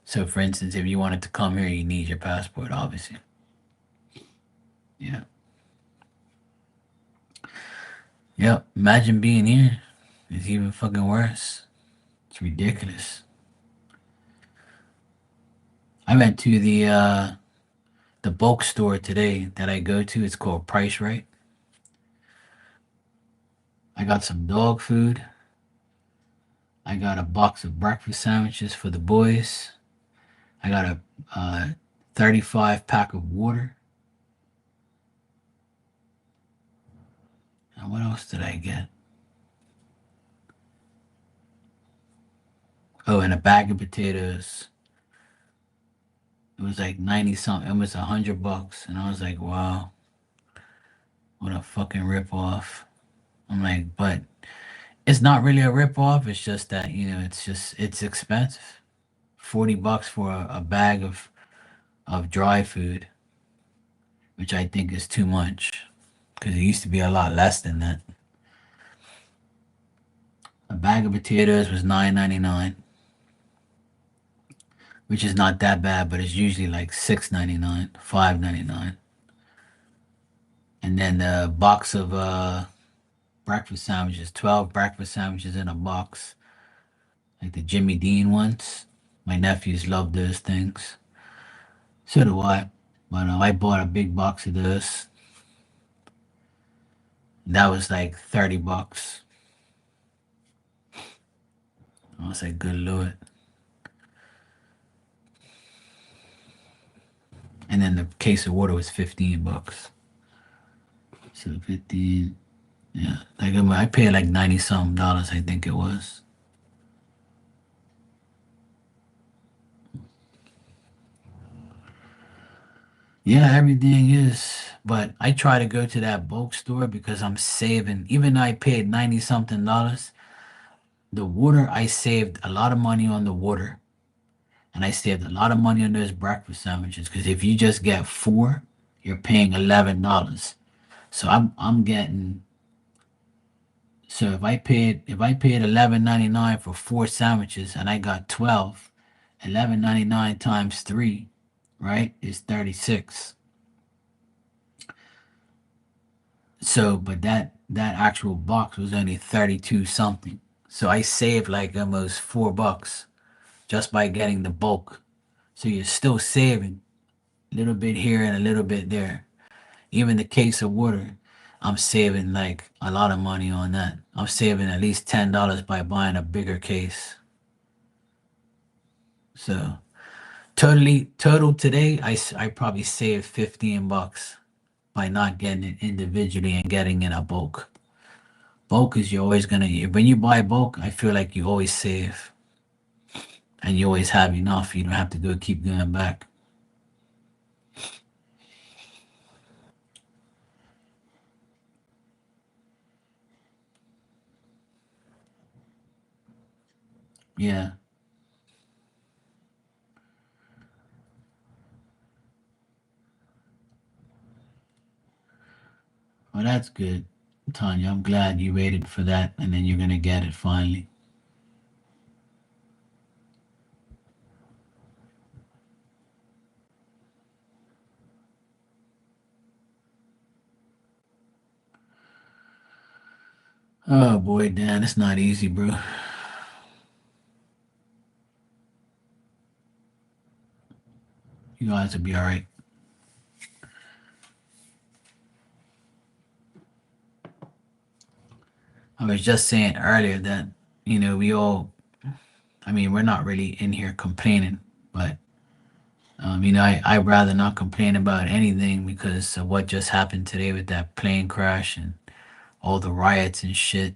So, for instance, if you wanted to come here, you need your passport, obviously. Yeah. Yep. Imagine being here. It's even fucking worse. It's ridiculous. I went to the bulk store today that I go to. It's called Price Right. I got some dog food. I got a box of breakfast sandwiches for the boys. I got a 35 pack of water. And what else did I get? Oh, and a bag of potatoes. It was like 90 something. It was $100. And I was like, wow, what a fucking rip off. I'm like, but it's not really a rip off. It's just that, it's expensive. $40 for a bag of dry food, which I think is too much because it used to be a lot less than that. A bag of potatoes was $9.99, which is not that bad, but it's usually like $6.99, $5.99. And then the box of breakfast sandwiches, 12 breakfast sandwiches in a box, like the Jimmy Dean ones. My nephews love those things. So do I. But I bought a big box of those. That was like $30. I was like, good lord. And then the case of water was $15. So 15, yeah. Like I paid like 90 something dollars, I think it was. Yeah, everything is. But I try to go to that bulk store because I'm saving. Even though I paid 90 something dollars, the water I saved a lot of money on the water. and I saved a lot of money on those breakfast sandwiches because if you just get four, you're paying $11. So I'm getting so if I paid 11.99 for four sandwiches and I got 12, 11.99 times three, right, is 36. So, but that actual box was only 32 something. So I saved like almost $4 just by getting the bulk. So you're still saving a little bit here and a little bit there. Even the case of water, I'm saving like a lot of money on that. I'm saving at least $10 by buying a bigger case. So total today, I probably saved $15 by not getting it individually and getting in a bulk. Bulk is you're always gonna when you buy bulk, I feel like you always save and you always have enough. You don't have to go keep going back. Yeah, well that's good, Tanya. I'm glad you waited for that, and then you're gonna get it finally. Oh boy, Dan, it's not easy, bro. You guys will be all right. I was just saying earlier that we all. I mean, we're not really in here complaining, but I'd rather not complain about anything because of what just happened today with that plane crash and all the riots and shit.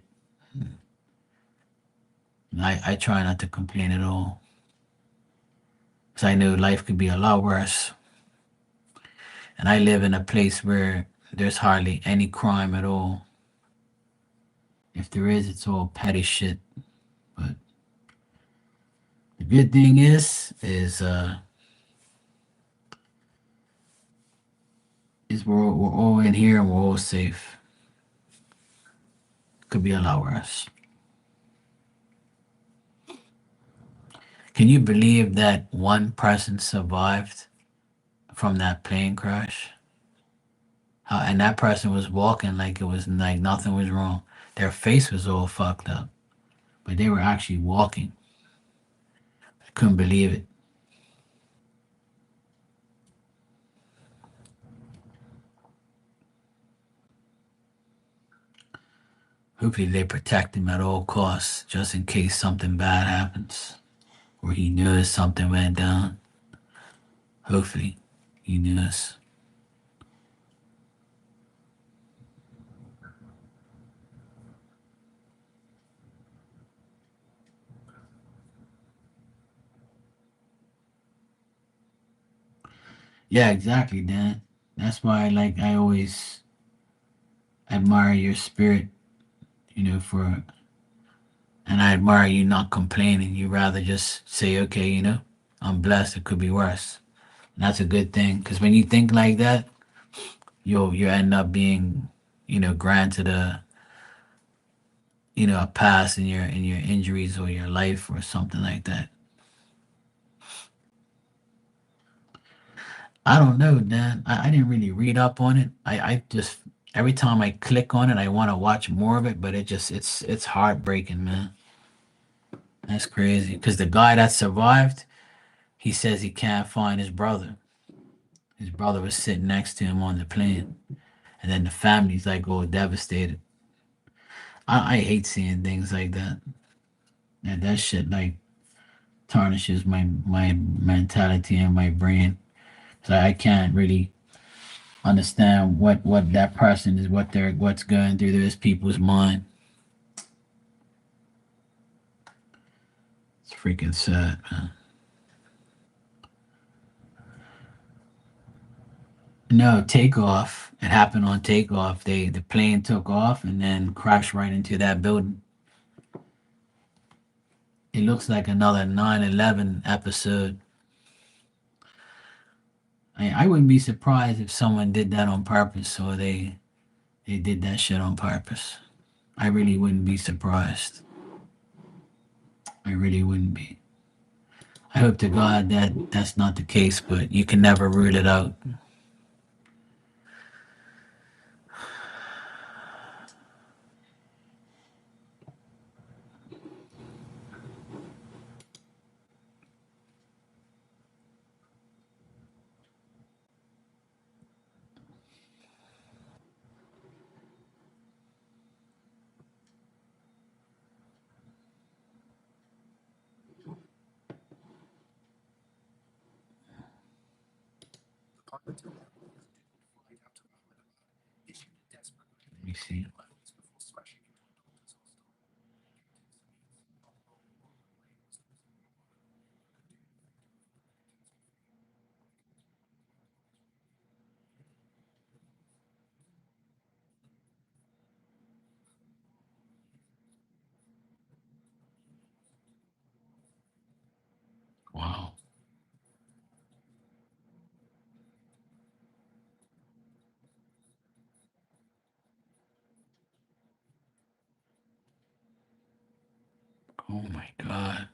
I try not to complain at all because I know life could be a lot worse. And I live in a place where there's hardly any crime at all. If there is, it's all petty shit. But the good thing is we're all in here and we're all safe. Could be a lot worse. Can you believe that one person survived from that plane crash? And that person was walking like it was like nothing was wrong. Their face was all fucked up, but they were actually walking. I couldn't believe it. Hopefully, they protect him at all costs, just in case something bad happens, or he knows something went down. Hopefully, he knows. Yeah, exactly, Dan. That's why, like, I always admire your spirit, for, and I admire you not complaining. You rather just say, okay, I'm blessed. It could be worse. And that's a good thing because when you think like that, you end up being, granted a pass in your injuries or your life or something like that. I don't know, Dan. I didn't really read up on it. I just every time I click on it, I want to watch more of it, but it's heartbreaking, man. That's crazy. Because the guy that survived, he says he can't find his brother. His brother was sitting next to him on the plane, and then the family's like all devastated. I hate seeing things like that. And that shit like tarnishes my mentality and my brain. So I can't really understand what that person is, what's going through those people's mind. It's freaking sad, man. No, takeoff. It happened on takeoff. The plane took off and then crashed right into that building. It looks like another 9/11 episode. I wouldn't be surprised if someone did that on purpose, or they did that shit on purpose. I really wouldn't be surprised. I really wouldn't be. I hope to God that that's not the case, but you can never rule it out. Let me see. Wow. Oh my God.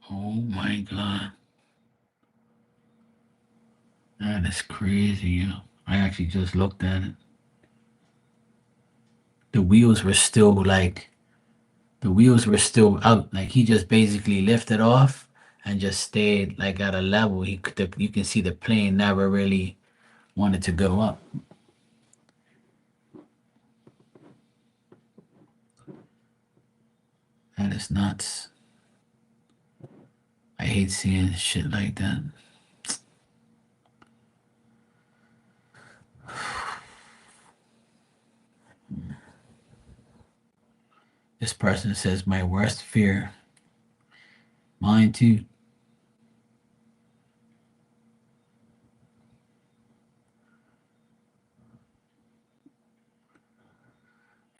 Oh my God. That is crazy. I actually just looked at it. The wheels were still like the wheels were still out. Like he just basically lifted off and just stayed like at a level. You can see the plane never really wanted to go up. That is nuts. I hate seeing shit like that. This person says my worst fear. Mine too.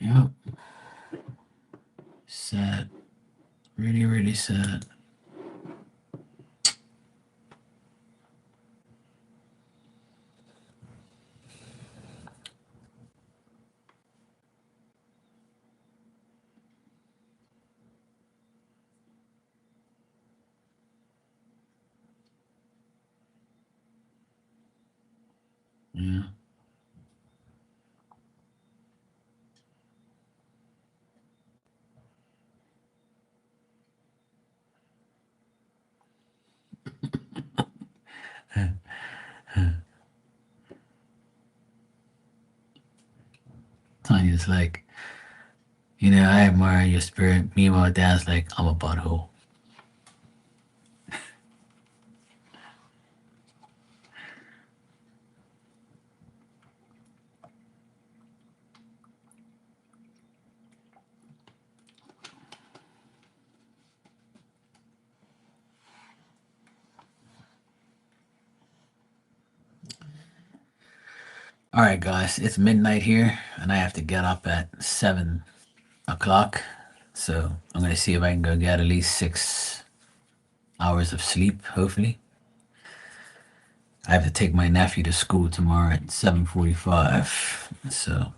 Yep. Sad. Really, really sad. Yeah. Tanya's like, I admire your spirit. Meanwhile, Dad's like, I'm a butthole. All right, guys, it's midnight here, and I have to get up at 7 o'clock. So I'm gonna see if I can go get at least 6 hours of sleep. Hopefully, I have to take my nephew to school tomorrow at 7:45. So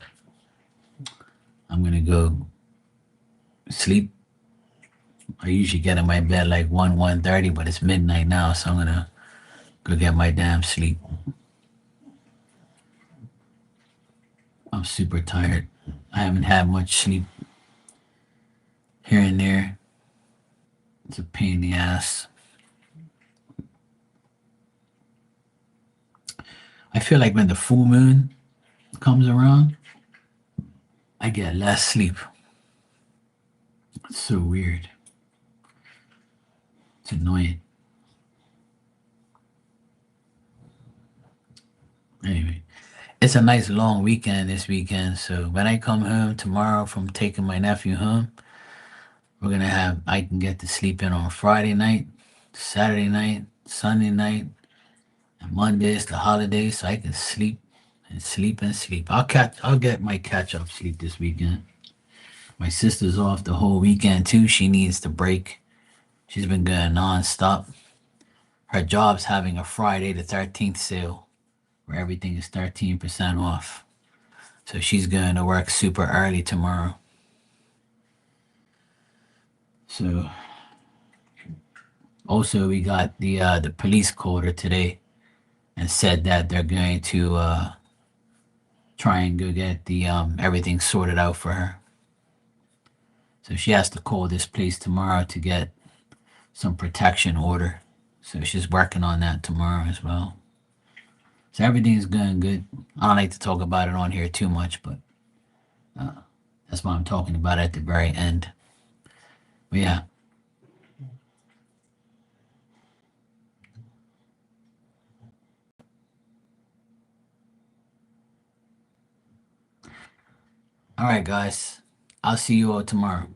I'm gonna go sleep. I usually get in my bed like 1:30, but it's midnight now, so I'm gonna go get my damn sleep. I'm super tired. I haven't had much sleep here and there. It's a pain in the ass. I feel like when the full moon comes around, I get less sleep. It's so weird. It's annoying. Anyway, it's a nice long weekend this weekend. So when I come home tomorrow from taking my nephew home, I can get to sleep in on Friday night, Saturday night, Sunday night, and Monday is the holiday, so I can sleep and sleep and sleep. I'll get my catch up sleep this weekend. My sister's off the whole weekend too. She needs the break. She's been going nonstop. her job's having a Friday the 13th sale where everything is 13% off. So she's going to work super early tomorrow. So also we got the police called her today and said that they're going to try and go get the everything sorted out for her. So she has to call this place tomorrow to get some protection order. So she's working on that tomorrow as well. So everything's going good. I don't like to talk about it on here too much, but that's why I'm talking about it at the very end. But yeah. All right, guys. I'll see you all tomorrow.